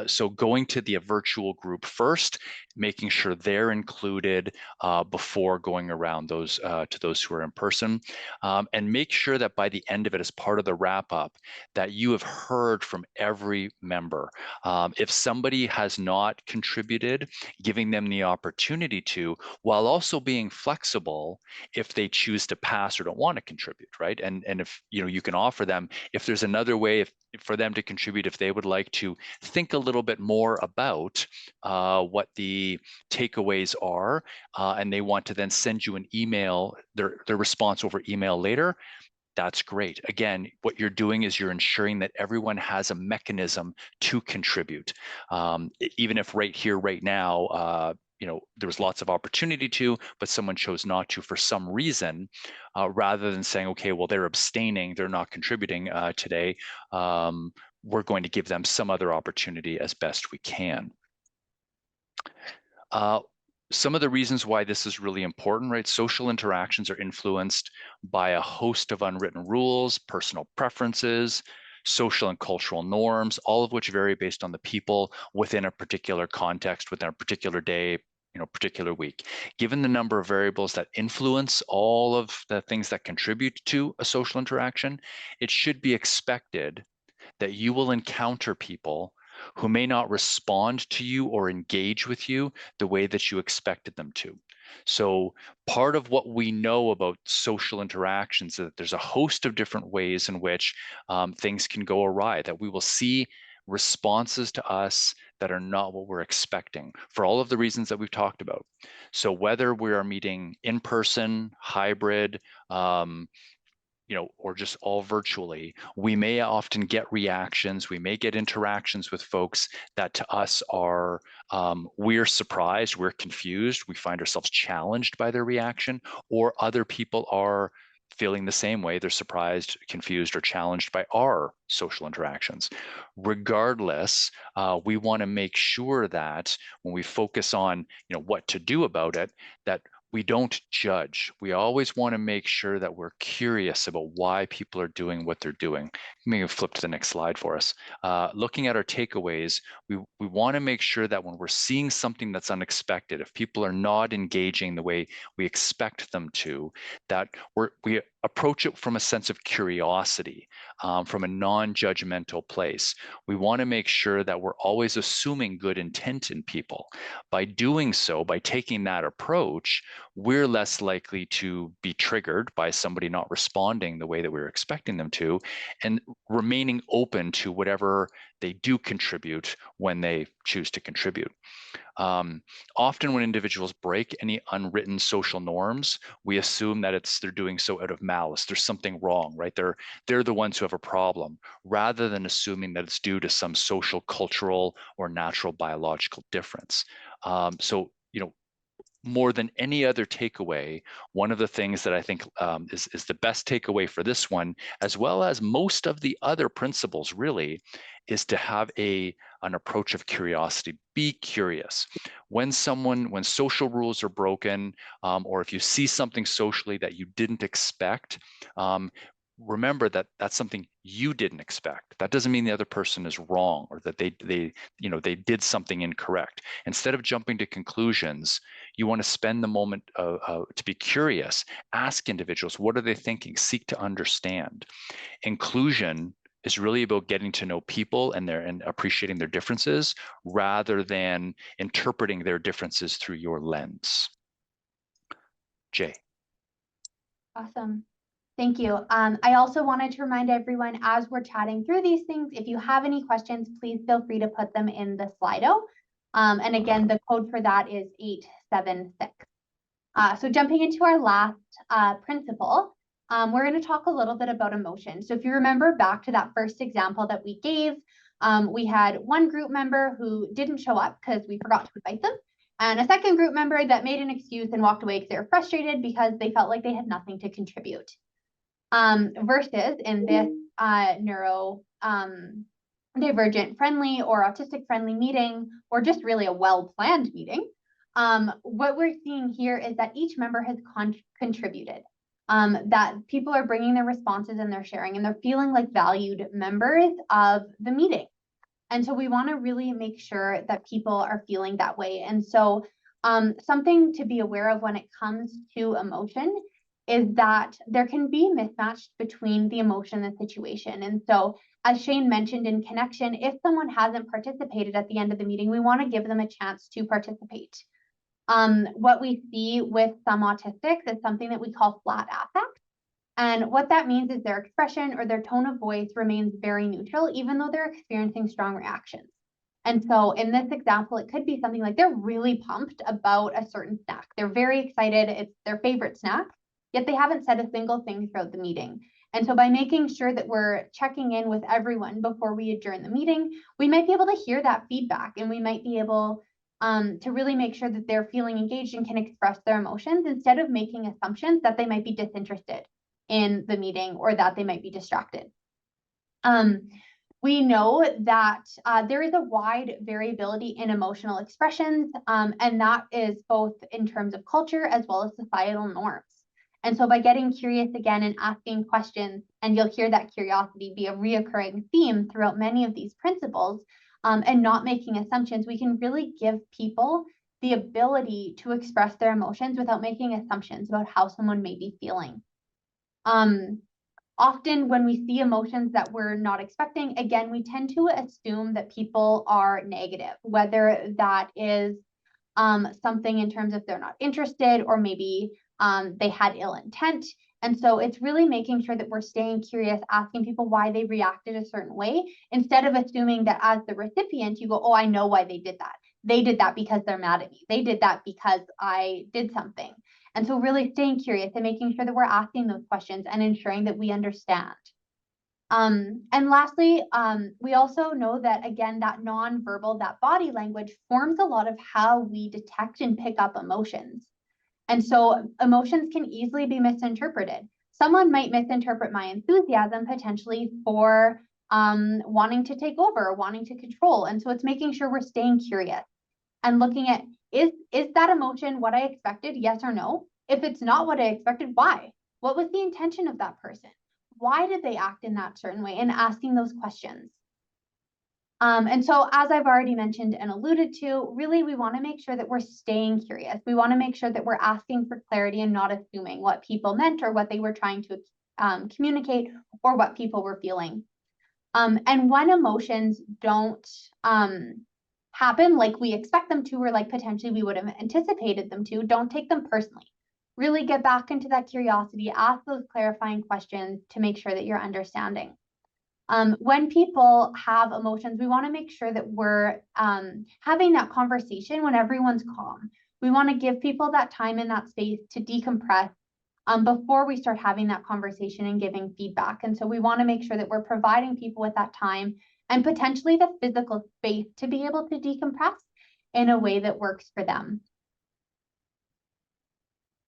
So going to the virtual group first, making sure they're included before going around those to those who are in person. And make sure that by the end of it, as part of the wrap up, that you have heard from every member. If somebody has not contributed, giving them the opportunity to, while also being flexible if they choose to pass or don't want to contribute, right? And if you can offer them, if there's another way for them to contribute, if they would like to think a little bit more about what the takeaways are, and they want to then send you an email, their response over email later, that's great. Again, what you're doing is you're ensuring that everyone has a mechanism to contribute. Even if right here, right now, there was lots of opportunity to, but someone chose not to for some reason, rather than saying, okay, well, they're abstaining, they're not contributing today, we're going to give them some other opportunity as best we can. Some of the reasons why this is really important, right? Social interactions are influenced by a host of unwritten rules, personal preferences, social and cultural norms, all of which vary based on the people within a particular context, within a particular day, particular week. Given the number of variables that influence all of the things that contribute to a social interaction, it should be expected that you will encounter people who may not respond to you or engage with you the way that you expected them to. So part of what we know about social interactions is that there's a host of different ways in which things can go awry, that we will see responses to us that are not what we're expecting for all of the reasons that we've talked about. So whether we are meeting in person, hybrid, or just all virtually, we may often get reactions, we may get interactions with folks that to us are, we're surprised, we're confused, we find ourselves challenged by their reaction, or other people are feeling the same way, they're surprised, confused, or challenged by our social interactions. Regardless, we want to make sure that when we focus on, what to do about it, that we don't judge. We always want to make sure that we're curious about why people are doing what they're doing. Maybe flip to the next slide for us. Looking at our takeaways, we want to make sure that when we're seeing something that's unexpected, if people are not engaging the way we expect them to, that we approach it from a sense of curiosity, from a non-judgmental place. We want to make sure that we're always assuming good intent in people. By doing so, by taking that approach, we're less likely to be triggered by somebody not responding the way that we're expecting them to, and remaining open to whatever they do contribute when they choose to contribute. Often when individuals break any unwritten social norms, we assume that they're doing so out of malice. There's something wrong, right? They're the ones who have a problem, rather than assuming that it's due to some social, cultural, or natural biological difference. So, more than any other takeaway, one of the things that I think is the best takeaway for this one, as well as most of the other principles really, is to have an approach of curiosity. Be curious. When social rules are broken, or if you see something socially that you didn't expect, remember that that's something you didn't expect. That doesn't mean the other person is wrong or that they did something incorrect. Instead of jumping to conclusions, you want to spend the moment to be curious. Ask individuals, what are they thinking? Seek to understand. Inclusion is really about getting to know people and appreciating their differences, rather than interpreting their differences through your lens. Jay. Awesome. Thank you. I also wanted to remind everyone, as we're chatting through these things, if you have any questions, please feel free to put them in the Slido. And again, the code for that is 876. So jumping into our last principle, we're going to talk a little bit about emotion. So if you remember back to that first example that we gave, we had one group member who didn't show up because we forgot to invite them, and a second group member that made an excuse and walked away because they were frustrated because they felt like they had nothing to contribute. Versus in this neurodivergent friendly or autistic friendly meeting, or just really a well-planned meeting, what we're seeing here is that each member has contributed, that people are bringing their responses and they're sharing, and they're feeling like valued members of the meeting. And so we want to really make sure that people are feeling that way. And so something to be aware of when it comes to emotion is that there can be mismatched between the emotion and the situation. And so, as Shane mentioned in connection, if someone hasn't participated at the end of the meeting, we want to give them a chance to participate. What we see with some autistics is something that we call flat affect. And what that means is their expression or their tone of voice remains very neutral, even though they're experiencing strong reactions. And so in this example, it could be something like they're really pumped about a certain snack. They're very excited. It's their favorite snack, yet they haven't said a single thing throughout the meeting. And so by making sure that we're checking in with everyone before we adjourn the meeting, we might be able to hear that feedback, and we might be able to really make sure that they're feeling engaged and can express their emotions, instead of making assumptions that they might be disinterested in the meeting or that they might be distracted. We know that there is a wide variability in emotional expressions, and that is both in terms of culture as well as societal norms. And so by getting curious again and asking questions, and you'll hear that curiosity be a reoccurring theme throughout many of these principles, and not making assumptions, we can really give people the ability to express their emotions without making assumptions about how someone may be feeling. Often when we see emotions that we're not expecting, again, we tend to assume that people are negative, whether that is something in terms of they're not interested, or maybe they had ill intent. And so it's really making sure that we're staying curious, asking people why they reacted a certain way, instead of assuming that as the recipient, you go, oh, I know why they did that. They did that because they're mad at me. They did that because I did something. And so really staying curious and making sure that we're asking those questions and ensuring that we understand. And lastly, we also know that, again, that nonverbal, that body language forms a lot of how we detect and pick up emotions. And so emotions can easily be misinterpreted. Someone might misinterpret my enthusiasm potentially for wanting to take over, wanting to control. And so it's making sure we're staying curious and looking at, is that emotion what I expected? Yes or no? If it's not what I expected, why? What was the intention of that person? Why did they act in that certain way? And asking those questions. And so, as I've already mentioned and alluded to, really, we want to make sure that we're staying curious. We want to make sure that we're asking for clarity and not assuming what people meant or what they were trying to communicate or what people were feeling. And when emotions don't happen like we expect them to, or like potentially we would have anticipated them to, don't take them personally. Really get back into that curiosity, ask those clarifying questions to make sure that you're understanding. When people have emotions, we want to make sure that we're having that conversation when everyone's calm. We want to give people that time and that space to decompress before we start having that conversation and giving feedback. And so we want to make sure that we're providing people with that time and potentially the physical space to be able to decompress in a way that works for them.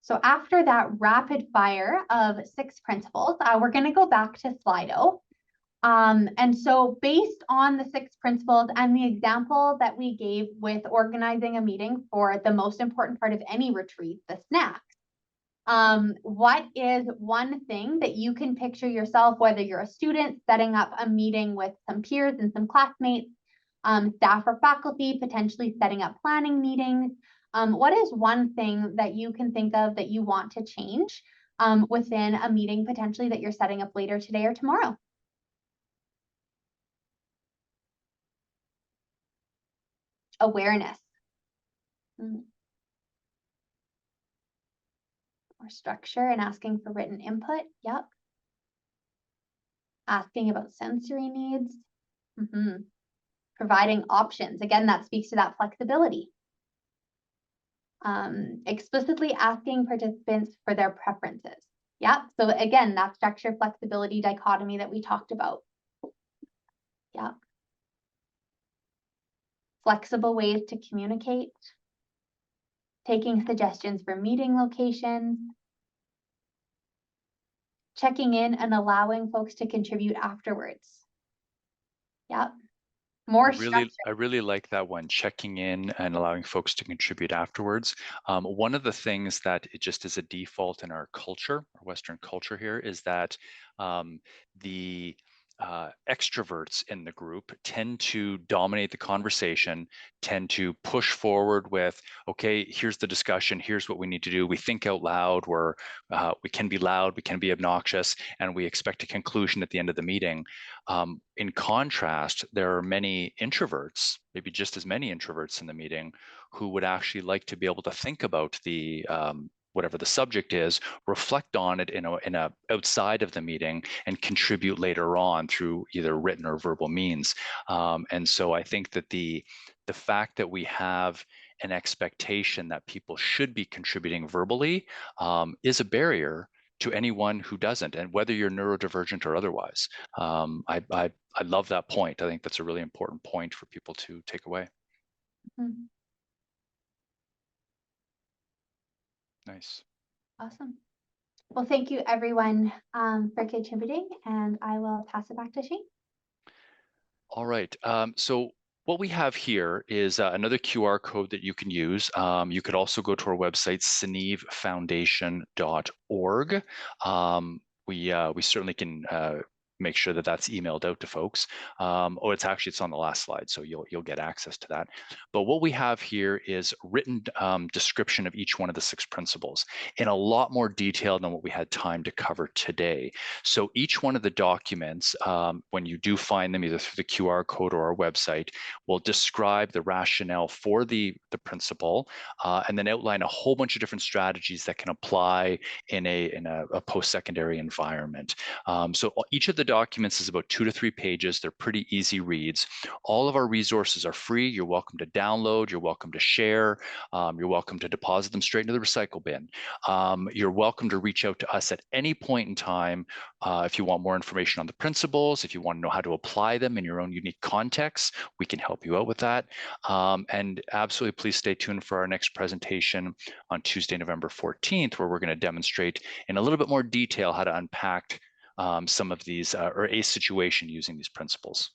So after that rapid fire of 6 principles, we're going to go back to Slido. And so based on the 6 principles and the example that we gave with organizing a meeting for the most important part of any retreat, the snacks, what is one thing that you can picture yourself, whether you're a student setting up a meeting with some peers and some classmates, staff or faculty, potentially setting up planning meetings? What is one thing that you can think of that you want to change within a meeting potentially that you're setting up later today or tomorrow? Awareness. Or structure and asking for written input. Yep. Asking about sensory needs. Providing options. Again, that speaks to that flexibility. Explicitly asking participants for their preferences. Yeah, so again, that structure flexibility dichotomy that we talked about. Yeah. Flexible ways to communicate. Taking suggestions for meeting locations. Checking in and allowing folks to contribute afterwards. Yeah. More structure. I really like that one, checking in and allowing folks to contribute afterwards. One of the things that it just is a default in our culture, our Western culture here, is that the extroverts in the group tend to dominate the conversation, tend to push forward with, okay, here's the discussion, here's what we need to do. We think out loud, we can be loud, we can be obnoxious, and we expect a conclusion at the end of the meeting. In contrast, there are many introverts, maybe just as many introverts in the meeting, who would actually like to be able to think about the whatever the subject is, reflect on it in a outside of the meeting, and contribute later on through either written or verbal means. And so I think that the fact that we have an expectation that people should be contributing verbally is a barrier to anyone who doesn't, and whether you're neurodivergent or otherwise. I love that point. I think that's a really important point for people to take away. Nice. Awesome. Well, thank you everyone for contributing, and I will pass it back to Shane. All right. So what we have here is another QR code that you can use. You could also go to our website, sinneavefoundation.org. We certainly can make sure that that's emailed out to folks. It's on the last slide, so you'll get access to that. But what we have here is written description of each one of the 6 principles in a lot more detail than what we had time to cover today. So each one of the documents, when you do find them either through the QR code or our website, will describe the rationale for the principle and then outline a whole bunch of different strategies that can apply in a post-secondary environment. So each of the documents is about 2 to 3 pages. They're pretty easy reads. All of our resources are free. You're welcome to download. You're welcome to share. You're welcome to deposit them straight into the recycle bin. You're welcome to reach out to us at any point in time if you want more information on the principles, if you want to know how to apply them in your own unique context, we can help you out with that. And absolutely, please stay tuned for our next presentation on Tuesday, November 14th, where we're going to demonstrate in a little bit more detail how to unpack some of these or a situation using these principles.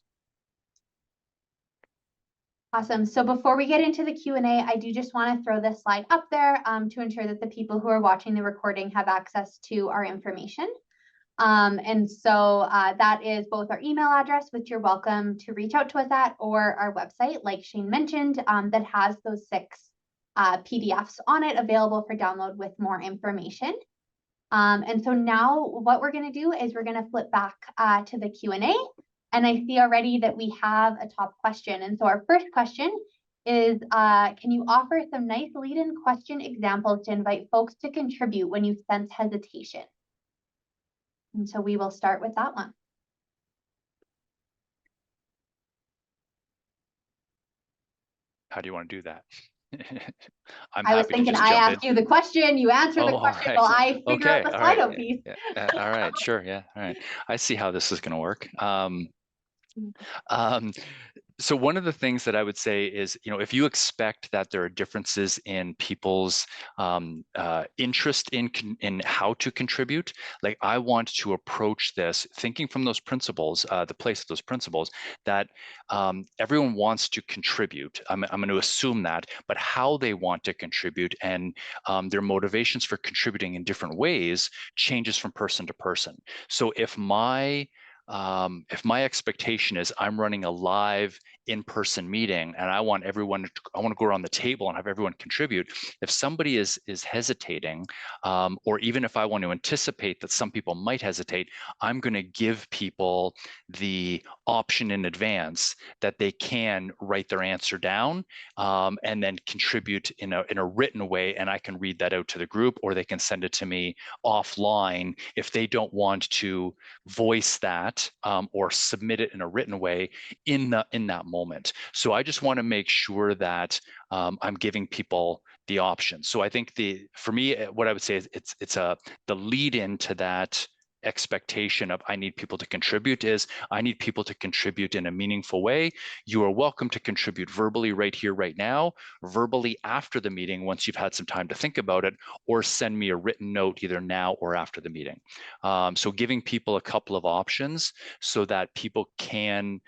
Awesome. So before we get into the Q&A, I do just want to throw this slide up there to ensure that the people who are watching the recording have access to our information. And so that is both our email address, which you're welcome to reach out to us at, or our website, like Shane mentioned, that has those 6 PDFs on it available for download with more information. And so now what we're going to do is we're going to flip back to the Q&A. And I see already that we have a top question. And so our first question is, can you offer some nice lead-in question examples to invite folks to contribute when you sense hesitation? And so we will start with that one. How do you want to do that? I was thinking I asked you the question, you answer the question while I figure out the Slido piece. All right, sure, yeah, all right. I see how this is going to work. So one of the things that I would say is, if you expect that there are differences in people's interest in how to contribute, like I want to approach this thinking from those principles, the place of those principles, that everyone wants to contribute. I'm going to assume that, but how they want to contribute and their motivations for contributing in different ways changes from person to person. So if my expectation is I'm running a live in-person meeting and I want to go around the table and have everyone contribute. If somebody is hesitating, or even if I want to anticipate that some people might hesitate, I'm going to give people the option in advance that they can write their answer down and then contribute in a written way, and I can read that out to the group, or they can send it to me offline if they don't want to voice that or submit it in a written way in that moment. So I just want to make sure that I'm giving people the option. So I think for me, what I would say is the lead into that expectation of I need people to contribute is I need people to contribute in a meaningful way. You are welcome to contribute verbally right here, right now, verbally after the meeting once you've had some time to think about it, or send me a written note either now or after the meeting. So giving people a couple of options so that people can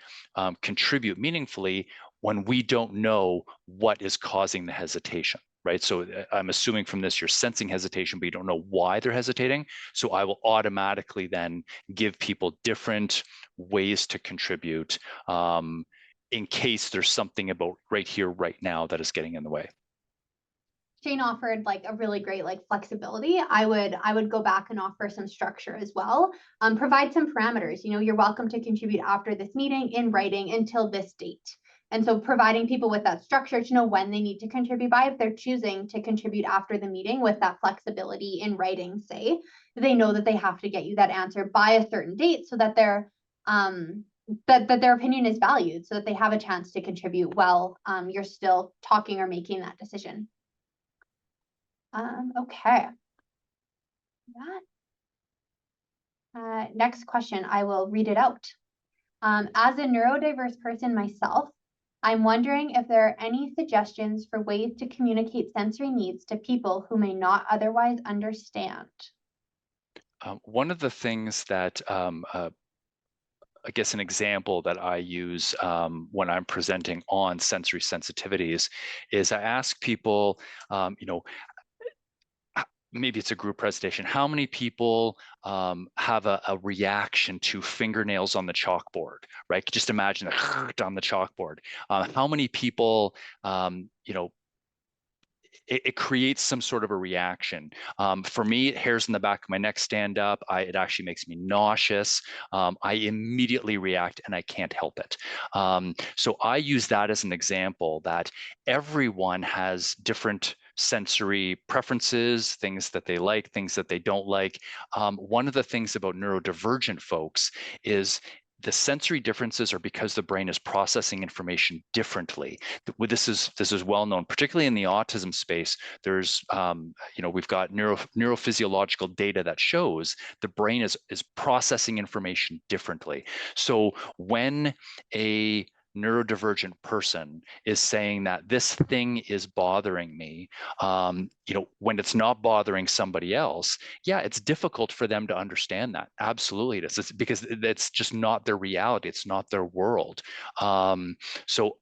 contribute meaningfully when we don't know what is causing the hesitation. Right. So I'm assuming from this, you're sensing hesitation, but you don't know why they're hesitating. So I will automatically then give people different ways to contribute in case there's something about right here, right now that is getting in the way. Shane offered like a really great flexibility. I would go back and offer some structure as well. Provide some parameters. You're welcome to contribute after this meeting in writing until this date. And so providing people with that structure to know when they need to contribute by, if they're choosing to contribute after the meeting with that flexibility in writing, say, they know that they have to get you that answer by a certain date so that their their opinion is valued, so that they have a chance to contribute while you're still talking or making that decision. Okay. Next question, I will read it out. As a neurodiverse person myself, I'm wondering if there are any suggestions for ways to communicate sensory needs to people who may not otherwise understand. One of the things that I guess an example that I use when I'm presenting on sensory sensitivities is I ask people, maybe it's a group presentation, how many people have a reaction to fingernails on the chalkboard, right? Just imagine on the chalkboard. How many people, it creates some sort of a reaction. For me, hairs in the back of my neck stand up. It actually makes me nauseous. I immediately react and I can't help it. So I use that as an example that everyone has different sensory preferences, things that they like, things that they don't like. One of the things about neurodivergent folks is the sensory differences are because the brain is processing information differently. This is well known, particularly in the autism space. There's, we've got neurophysiological data that shows the brain is processing information differently. So when a neurodivergent person is saying that this thing is bothering me, when it's not bothering somebody else, yeah, it's difficult for them to understand that. Absolutely it is. It's because it's just not their reality. It's not their world. So,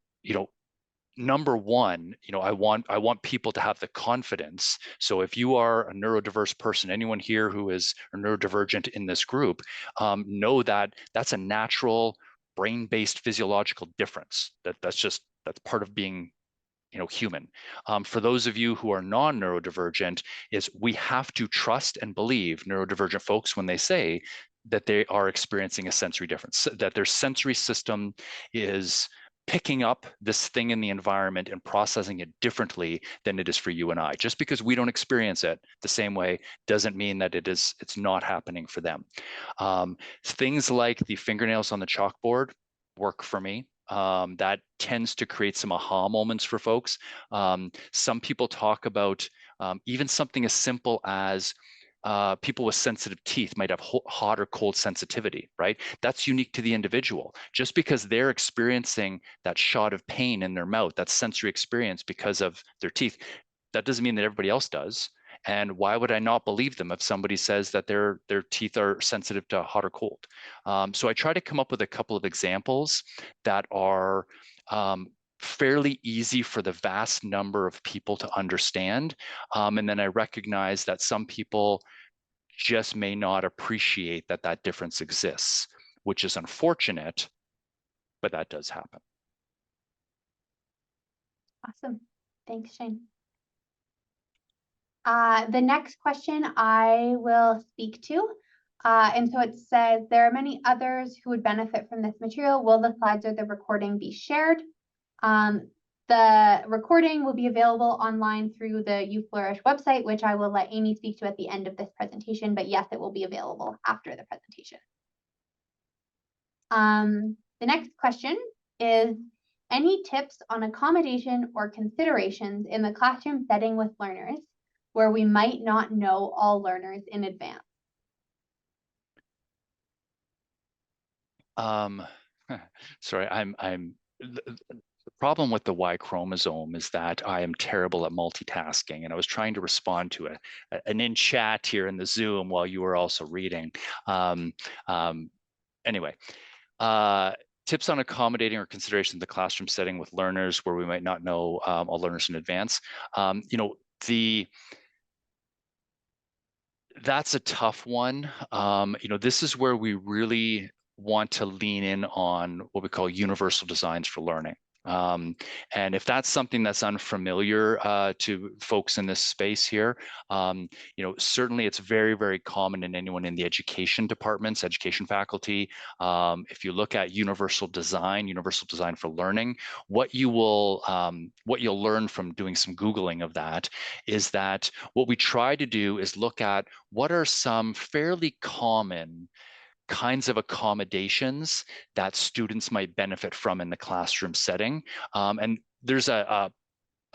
number one, I want people to have the confidence. So if you are a neurodiverse person, anyone here who is a neurodivergent in this group, know that that's a natural brain-based physiological difference. That's part of being human. For those of you who are non-neurodivergent, is we have to trust and believe neurodivergent folks when they say that they are experiencing a sensory difference, that their sensory system is picking up this thing in the environment and processing it differently than it is for you and I. Just because we don't experience it the same way doesn't mean that it's not happening for them. Things like the fingernails on the chalkboard work for me. That tends to create some aha moments for folks. Some people talk about even something as simple as people with sensitive teeth might have hot or cold sensitivity, right? That's unique to the individual. Just because they're experiencing that shot of pain in their mouth, that sensory experience because of their teeth, that doesn't mean that everybody else does. And why would I not believe them if somebody says that their teeth are sensitive to hot or cold? So I try to come up with a couple of examples that are fairly easy for the vast number of people to understand. And then I recognize that some people just may not appreciate that that difference exists, which is unfortunate, but that does happen. Awesome. Thanks, Shane. The next question I will speak to. And so it says, there are many others who would benefit from this material. Will the slides or the recording be shared? The recording will be available online through the You Flourish website, which I will let Amy speak to at the end of this presentation, but yes, it will be available after the presentation. The next question is, any tips on accommodation or considerations in the classroom setting with learners where we might not know all learners in advance? Sorry, the problem with the Y chromosome is that I am terrible at multitasking, and I was trying to respond to an in chat here in the Zoom while you were also reading. Anyway, tips on accommodating or consideration of the classroom setting with learners where we might not know all learners in advance. That's a tough one. This is where we really want to lean in on what we call universal designs for learning. And if that's something that's unfamiliar to folks in this space here, certainly it's very, very common in anyone in the education departments, education faculty. If you look at universal design for learning, what you'll learn from doing some Googling of that is that what we try to do is look at what are some fairly common kinds of accommodations that students might benefit from in the classroom setting. And there's a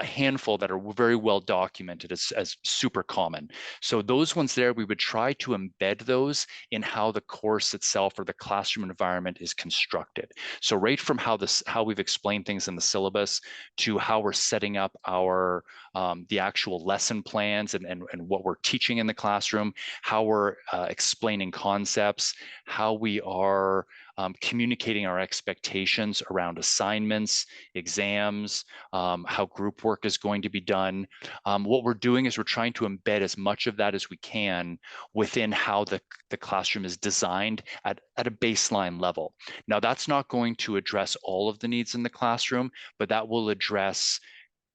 handful that are very well documented as super common. So those ones there, we would try to embed those in how the course itself or the classroom environment is constructed. So right from how we've explained things in the syllabus to how we're setting up our the actual lesson plans and what we're teaching in the classroom, how we're explaining concepts, how we are communicating our expectations around assignments, exams, how group work is going to be done. What we're doing is we're trying to embed as much of that as we can within how the classroom is designed at a baseline level. Now, that's not going to address all of the needs in the classroom, but that will address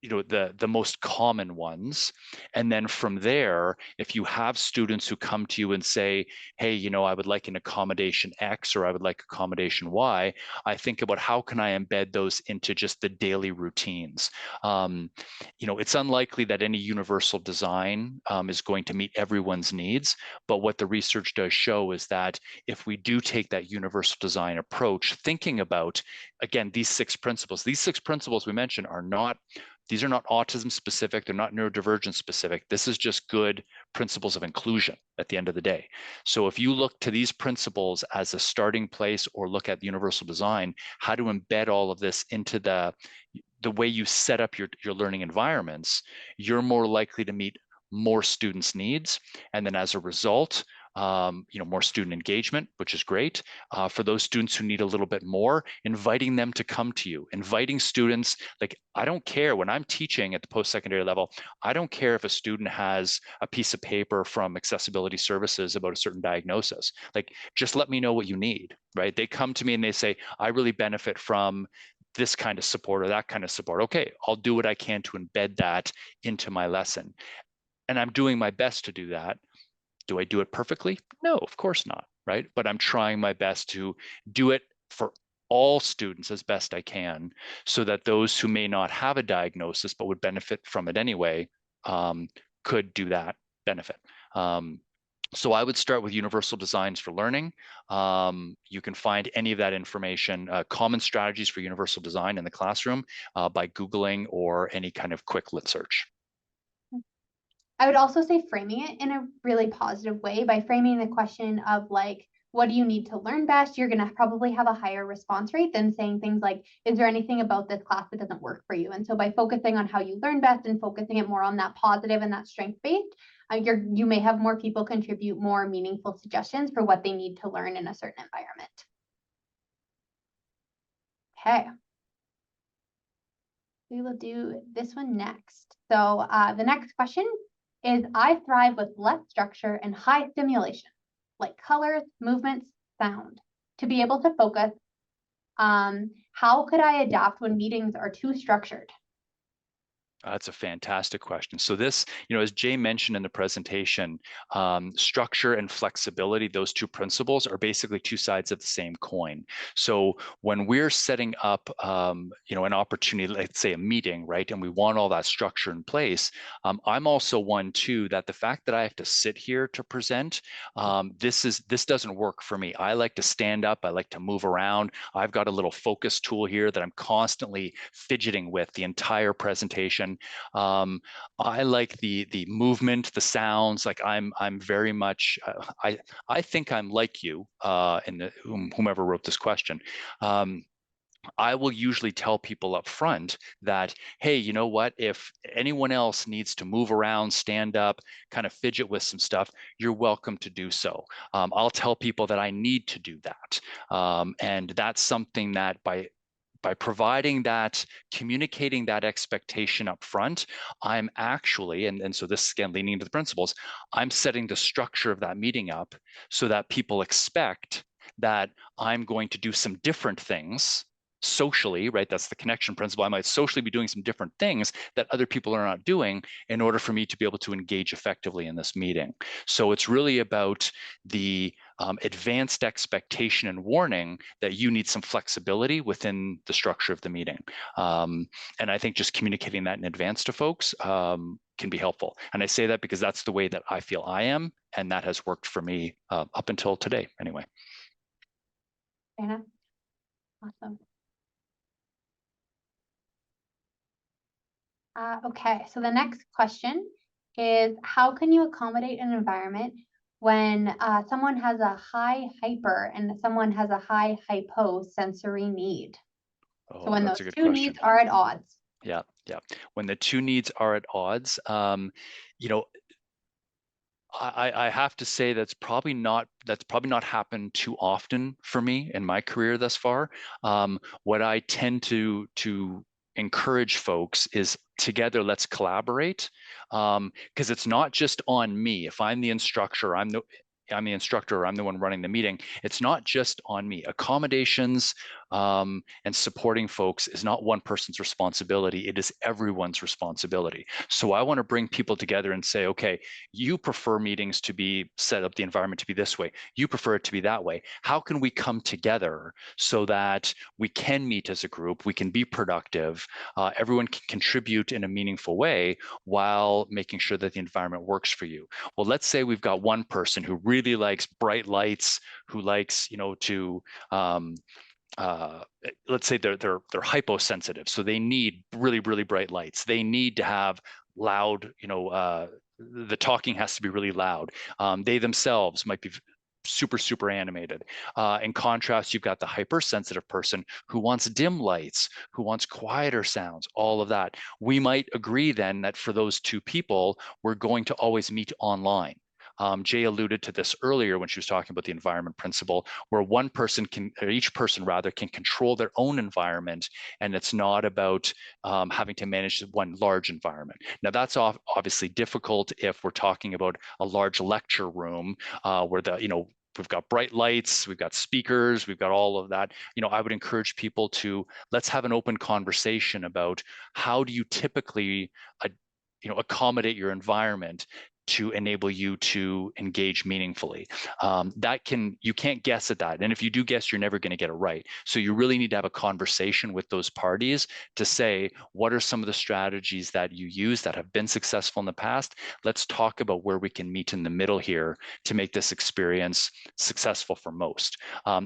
the most common ones. And then from there, if you have students who come to you and say, hey, I would like an accommodation X or I would like accommodation Y, I think about how can I embed those into just the daily routines. It's unlikely that any universal design is going to meet everyone's needs, but what the research does show is that if we do take that universal design approach, thinking about, again, these six principles we mentioned these are not autism specific, they're not neurodivergent specific. This is just good principles of inclusion at the end of the day. So if you look to these principles as a starting place or look at universal design, how to embed all of this into the way you set up your learning environments, you're more likely to meet more students' needs. And then as a result, more student engagement, which is great. For those students who need a little bit more, inviting them to come to you, inviting students, like I don't care when I'm teaching at the post-secondary level, I don't care if a student has a piece of paper from Accessibility Services about a certain diagnosis. Like, just let me know what you need, right? They come to me and they say, I really benefit from this kind of support or that kind of support. Okay, I'll do what I can to embed that into my lesson. And I'm doing my best to do that. Do I do it perfectly? No, of course not, right? But I'm trying my best to do it for all students as best I can, so that those who may not have a diagnosis but would benefit from it anyway could do that benefit. So I would start with universal designs for learning. You can find any of that information, common strategies for universal design in the classroom by Googling or any kind of quick lit search. I would also say framing it in a really positive way by framing the question of like, what do you need to learn best? You're going to probably have a higher response rate than saying things like, is there anything about this class that doesn't work for you? And so by focusing on how you learn best and focusing it more on that positive and that strength-based, you may have more people contribute more meaningful suggestions for what they need to learn in a certain environment. Okay. We will do this one next. So the next question is, I thrive with less structure and high stimulation, like colors, movements, sound, to be able to focus. How could I adapt when meetings are too structured? That's a fantastic question. So this, as Jay mentioned in the presentation, structure and flexibility, those two principles are basically two sides of the same coin. So when we're setting up, an opportunity, let's say a meeting, right, and we want all that structure in place, I'm also one too that the fact that I have to sit here to present, this doesn't work for me. I like to stand up. I like to move around. I've got a little focus tool here that I'm constantly fidgeting with the entire presentation. I like the movement, the sounds. Like I'm very much. I think I'm like you, whomever wrote this question. I will usually tell people up front that, hey, you know what? If anyone else needs to move around, stand up, kind of fidget with some stuff, you're welcome to do so. I'll tell people that I need to do that, and that's something that by providing that, communicating that expectation up front, I'm actually, and so this again, leaning into the principles, I'm setting the structure of that meeting up so that people expect that I'm going to do some different things socially, right? That's the connection principle. I might socially be doing some different things that other people are not doing in order for me to be able to engage effectively in this meeting. So it's really about the advanced expectation and warning that you need some flexibility within the structure of the meeting. And I think just communicating that in advance to folks can be helpful. And I say that because that's the way that I feel I am, and that has worked for me up until today, anyway. Anna? Awesome. Okay, so the next question is, how can you accommodate an environment when someone has a high hyper and someone has a high hypo sensory need? So when That's those a good two question. needs are at odds. Yeah. When the two needs are at odds, I have to say that's probably not happened too often for me in my career thus far. What I tend to encourage folks is, together, let's collaborate, because it's not just on me. If I'm the instructor, I'm the instructor, I'm the one running the meeting. It's not just on me. Accommodations and supporting folks is not one person's responsibility. It is everyone's responsibility. So I want to bring people together and say, okay, you prefer meetings to be set up, the environment to be this way. You prefer it to be that way. How can we come together so that we can meet as a group, we can be productive, everyone can contribute in a meaningful way while making sure that the environment works for you? Well, let's say we've got one person who really likes bright lights, who likes, to let's say they're hyposensitive, so they need really, really bright lights. They need to have loud, the talking has to be really loud. They themselves might be super animated. In contrast, you've got the hypersensitive person who wants dim lights, who wants quieter sounds, all of that. We might agree then that for those two people, we're going to always meet online. Jay alluded to this earlier when she was talking about the environment principle, where each person rather can control their own environment, and it's not about having to manage one large environment. Now, that's obviously difficult if we're talking about a large lecture room where we've got bright lights, we've got speakers, we've got all of that. I would encourage people to, let's have an open conversation about how do you typically accommodate your environment to enable you to engage meaningfully. You can't guess at that. And if you do guess, you're never going to get it right. So you really need to have a conversation with those parties to say, what are some of the strategies that you use that have been successful in the past? Let's talk about where we can meet in the middle here to make this experience successful for most.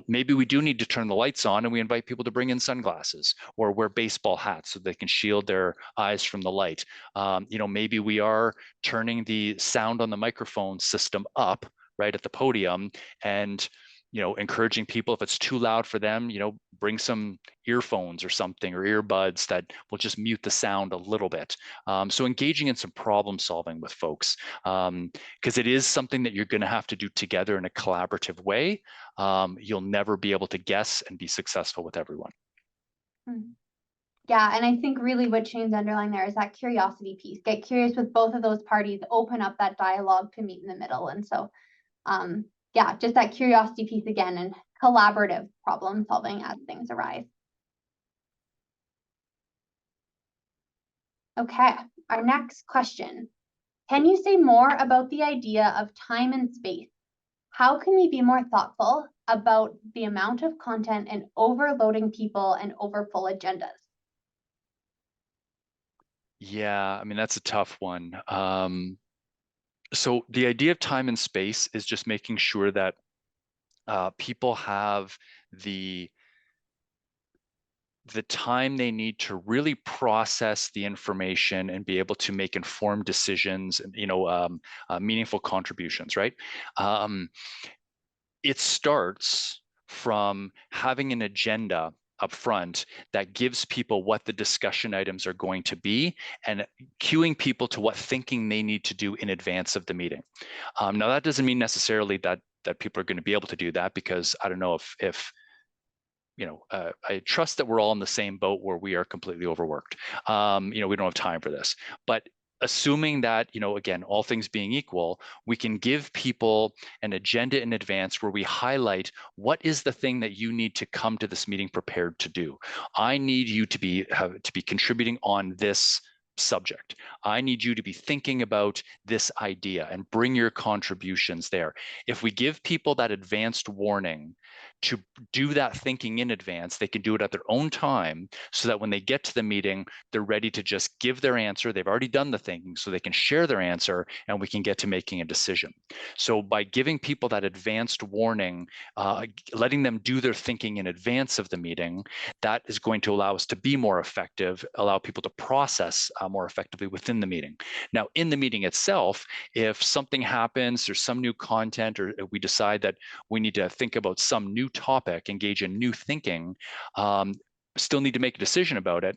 Maybe we do need to turn the lights on and we invite people to bring in sunglasses or wear baseball hats so they can shield their eyes from the light. Maybe we are turning the sound on the microphone system up right at the podium and encouraging people, if it's too loud for them, bring some earphones or something, or earbuds that will just mute the sound a little bit. So engaging in some problem solving with folks, because it is something that you're going to have to do together in a collaborative way. You'll never be able to guess and be successful with everyone. Yeah, and I think really what Shane's underlying there is that curiosity piece. Get curious with both of those parties, open up that dialogue to meet in the middle. And so yeah, just that curiosity piece again, and collaborative problem solving as things arise. Okay, our next question. Can you say more about the idea of time and space? How can we be more thoughtful about the amount of content and overloading people and overfull agendas? Yeah, I mean, that's a tough one. So the idea of time and space is just making sure that people have the time they need to really process the information and be able to make informed decisions and meaningful contributions, right? It starts from having an agenda up front that gives people what the discussion items are going to be and cueing people to what thinking they need to do in advance of the meeting. Now, that doesn't mean necessarily that people are going to be able to do that, because I don't know if I trust that we're all in the same boat where we are completely overworked. We don't have time for this. But assuming that, again, all things being equal, we can give people an agenda in advance where we highlight what is the thing that you need to come to this meeting prepared to do. I need you to be contributing on this subject. I need you to be thinking about this idea and bring your contributions there. If we give people that advanced warning to do that thinking in advance, they can do it at their own time, so that when they get to the meeting, they're ready to just give their answer. They've already done the thinking, so they can share their answer and we can get to making a decision. So by giving people that advanced warning, letting them do their thinking in advance of the meeting, that is going to allow us to be more effective, allow people to process more effectively within the meeting. Now, in the meeting itself, if something happens, there's some new content, or we decide that we need to think about some new topic, engage in new thinking, still need to make a decision about it,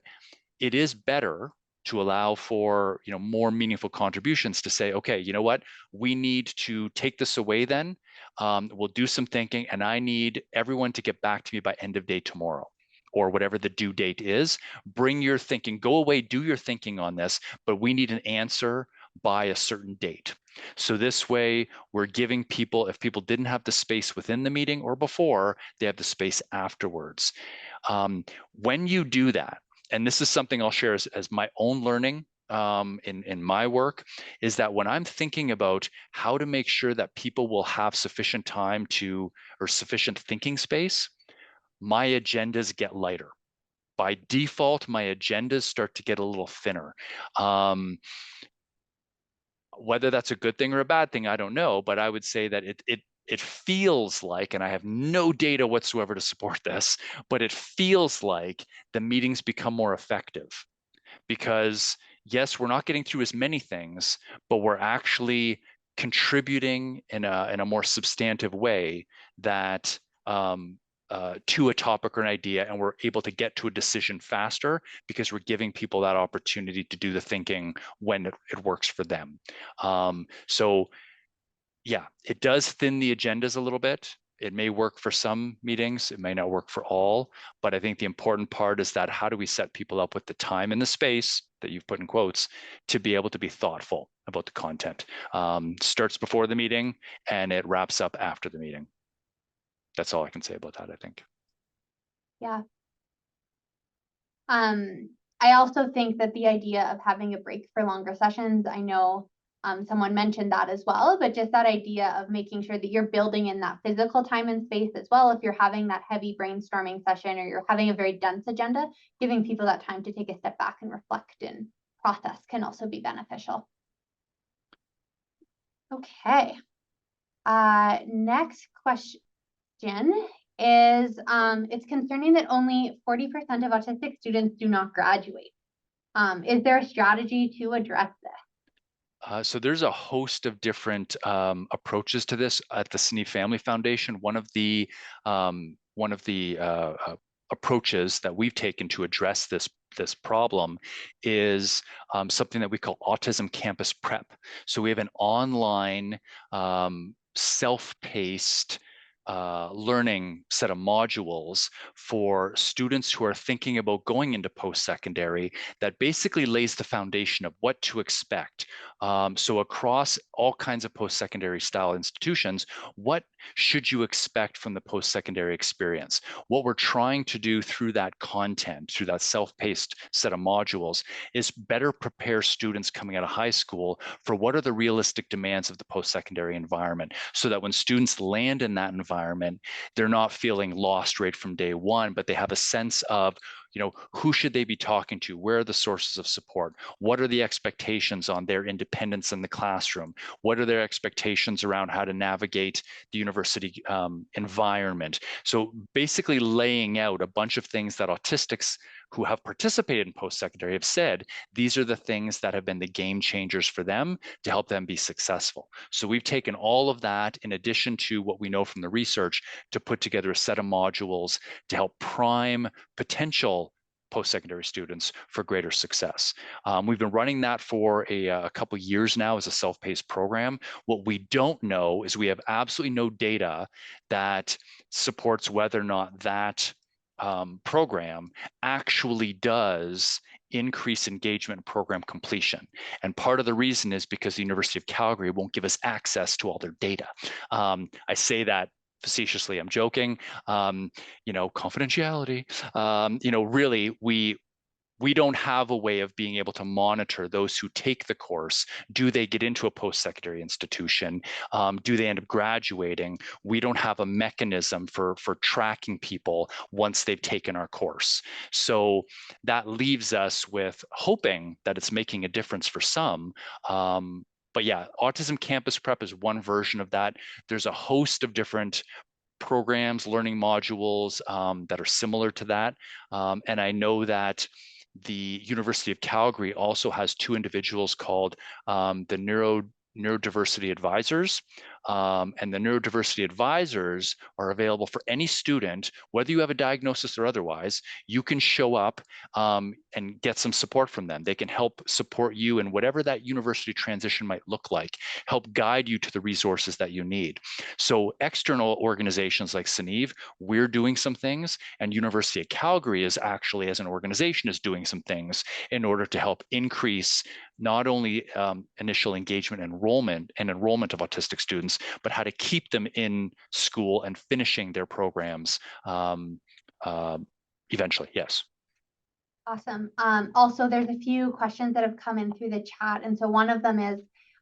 it is better to allow for more meaningful contributions, to say, okay, you know what, we need to take this away then. We'll do some thinking, and I need everyone to get back to me by end of day tomorrow, or whatever the due date is. Bring your thinking, go away, do your thinking on this, but we need an answer by a certain date. So this way, we're giving people, if people didn't have the space within the meeting or before, they have the space afterwards. When you do that, and this is something I'll share as my own learning in my work, is that when I'm thinking about how to make sure that people will have sufficient time or sufficient thinking space, my agendas get lighter. By default, my agendas start to get a little thinner. Whether that's a good thing or a bad thing, I don't know, but I would say that it feels like, and I have no data whatsoever to support this, but it feels like the meetings become more effective, because yes, we're not getting through as many things, but we're actually contributing in a more substantive way that to a topic or an idea, and we're able to get to a decision faster because we're giving people that opportunity to do the thinking when it works for them. So yeah, it does thin the agendas a little bit. It may work for some meetings, it may not work for all, but I think the important part is that how do we set people up with the time and the space that you've put in quotes to be able to be thoughtful about the content. Starts before the meeting and it wraps up after the meeting. That's all I can say about that, I think. Yeah. I also think that the idea of having a break for longer sessions, I know someone mentioned that as well, but just that idea of making sure that you're building in that physical time and space as well. If you're having that heavy brainstorming session or you're having a very dense agenda, giving people that time to take a step back and reflect and process can also be beneficial. Okay. Next question is, it's concerning that only 40% of autistic students do not graduate. Is there a strategy to address this? So there's a host of different approaches to this at the Sinneave Family Foundation. One of the approaches that we've taken to address this problem is something that we call Autism Campus Prep. So we have an online self-paced learning set of modules for students who are thinking about going into post-secondary that basically lays the foundation of what to expect. So across all kinds of post-secondary style institutions, what should you expect from the post-secondary experience? What we're trying to do through that content, through that self-paced set of modules, is better prepare students coming out of high school for what are the realistic demands of the post-secondary environment, so that when students land in that environment, they're not feeling lost right from day one, but they have a sense of, who should they be talking to? Where are the sources of support? What are the expectations on their independence in the classroom? What are their expectations around how to navigate the university environment? So basically laying out a bunch of things that autistics who have participated in post-secondary have said, these are the things that have been the game changers for them to help them be successful. So we've taken all of that in addition to what we know from the research to put together a set of modules to help prime potential post-secondary students for greater success. We've been running that for a couple years now as a self-paced program. What we don't know is we have absolutely no data that supports whether or not that program actually does increase engagement and program completion. And part of the reason is because the University of Calgary won't give us access to all their data. I say that facetiously, I'm joking, confidentiality. Really, we don't have a way of being able to monitor those who take the course. Do they get into a post-secondary institution? Do they end up graduating? We don't have a mechanism for tracking people once they've taken our course. So that leaves us with hoping that it's making a difference for some. But yeah, Autism Campus Prep is one version of that. There's a host of different programs, learning modules that are similar to that. And I know that the University of Calgary also has two individuals called the neurodiversity advisors. And the neurodiversity advisors are available for any student, whether you have a diagnosis or otherwise. You can show up and get some support from them. They can help support you in whatever that university transition might look like, help guide you to the resources that you need. So external organizations like Sinneave, we're doing some things, and University of Calgary is actually, as an organization, is doing some things in order to help increase not only initial engagement and enrollment of autistic students, but how to keep them in school and finishing their programs eventually. Yes. Awesome. Also, there's a few questions that have come in through the chat. And so one of them is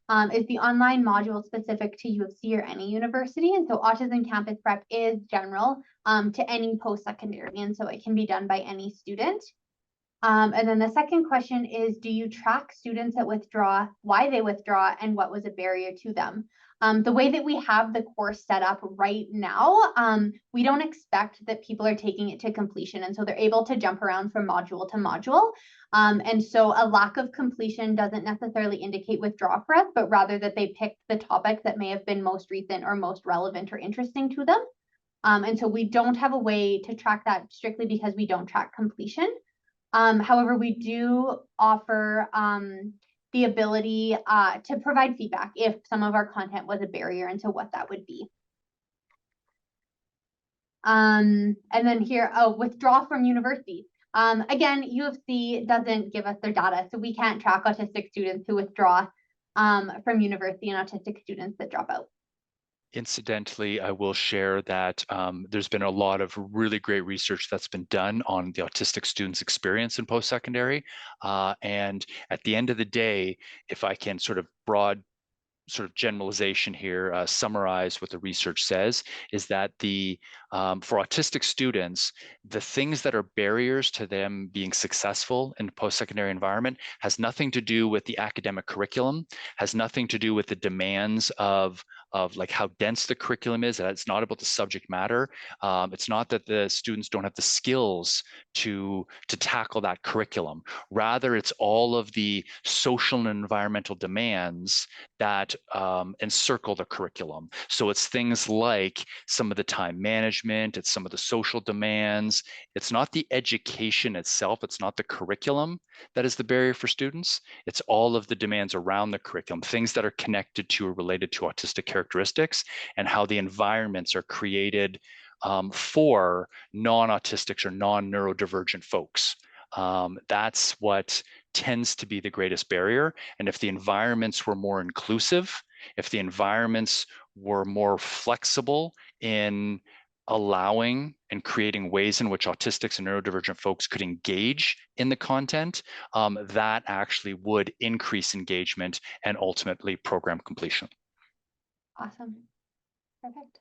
the online module specific to U of C or any university? And so Autism Campus Prep is general to any post-secondary. And so it can be done by any student. And then the second question is, do you track students that withdraw, why they withdraw, and what was a barrier to them? The way that we have the course set up right now, we don't expect that people are taking it to completion. And so they're able to jump around from module to module. And so a lack of completion doesn't necessarily indicate withdrawal for us, but rather that they picked the topic that may have been most recent or most relevant or interesting to them. And so we don't have a way to track that strictly because we don't track completion. However, we do offer the ability to provide feedback if some of our content was a barrier into what that would be. And then here, withdraw from universities. Again, U of C doesn't give us their data, so we can't track autistic students who withdraw from university and autistic students that drop out. Incidentally, I will share that there's been a lot of really great research that's been done on the autistic students' experience in post-secondary. And at the end of the day, if I can sort of broad sort of generalization here, summarize what the research says, is that for autistic students, the things that are barriers to them being successful in the post-secondary environment has nothing to do with the academic curriculum, has nothing to do with the demands of like how dense the curriculum is. It's not about the subject matter. It's not that the students don't have the skills to tackle that curriculum. Rather, it's all of the social and environmental demands that encircle the curriculum. So it's things like some of the time management, it's some of the social demands. It's not the education itself, it's not the curriculum that is the barrier for students. It's all of the demands around the curriculum, things that are connected to or related to autistic characteristics, and how the environments are created for non-autistics or non-neurodivergent folks. That's what tends to be the greatest barrier. And if the environments were more inclusive, if the environments were more flexible in allowing and creating ways in which autistics and neurodivergent folks could engage in the content, that actually would increase engagement and ultimately program completion. Awesome. Perfect.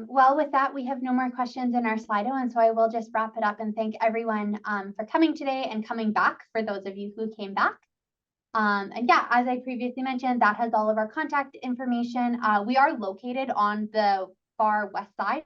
Well, with that, we have no more questions in our Slido, and so I will just wrap it up and thank everyone for coming today and coming back for those of you who came back. And yeah, as I previously mentioned, that has all of our contact information. We are located on the far west side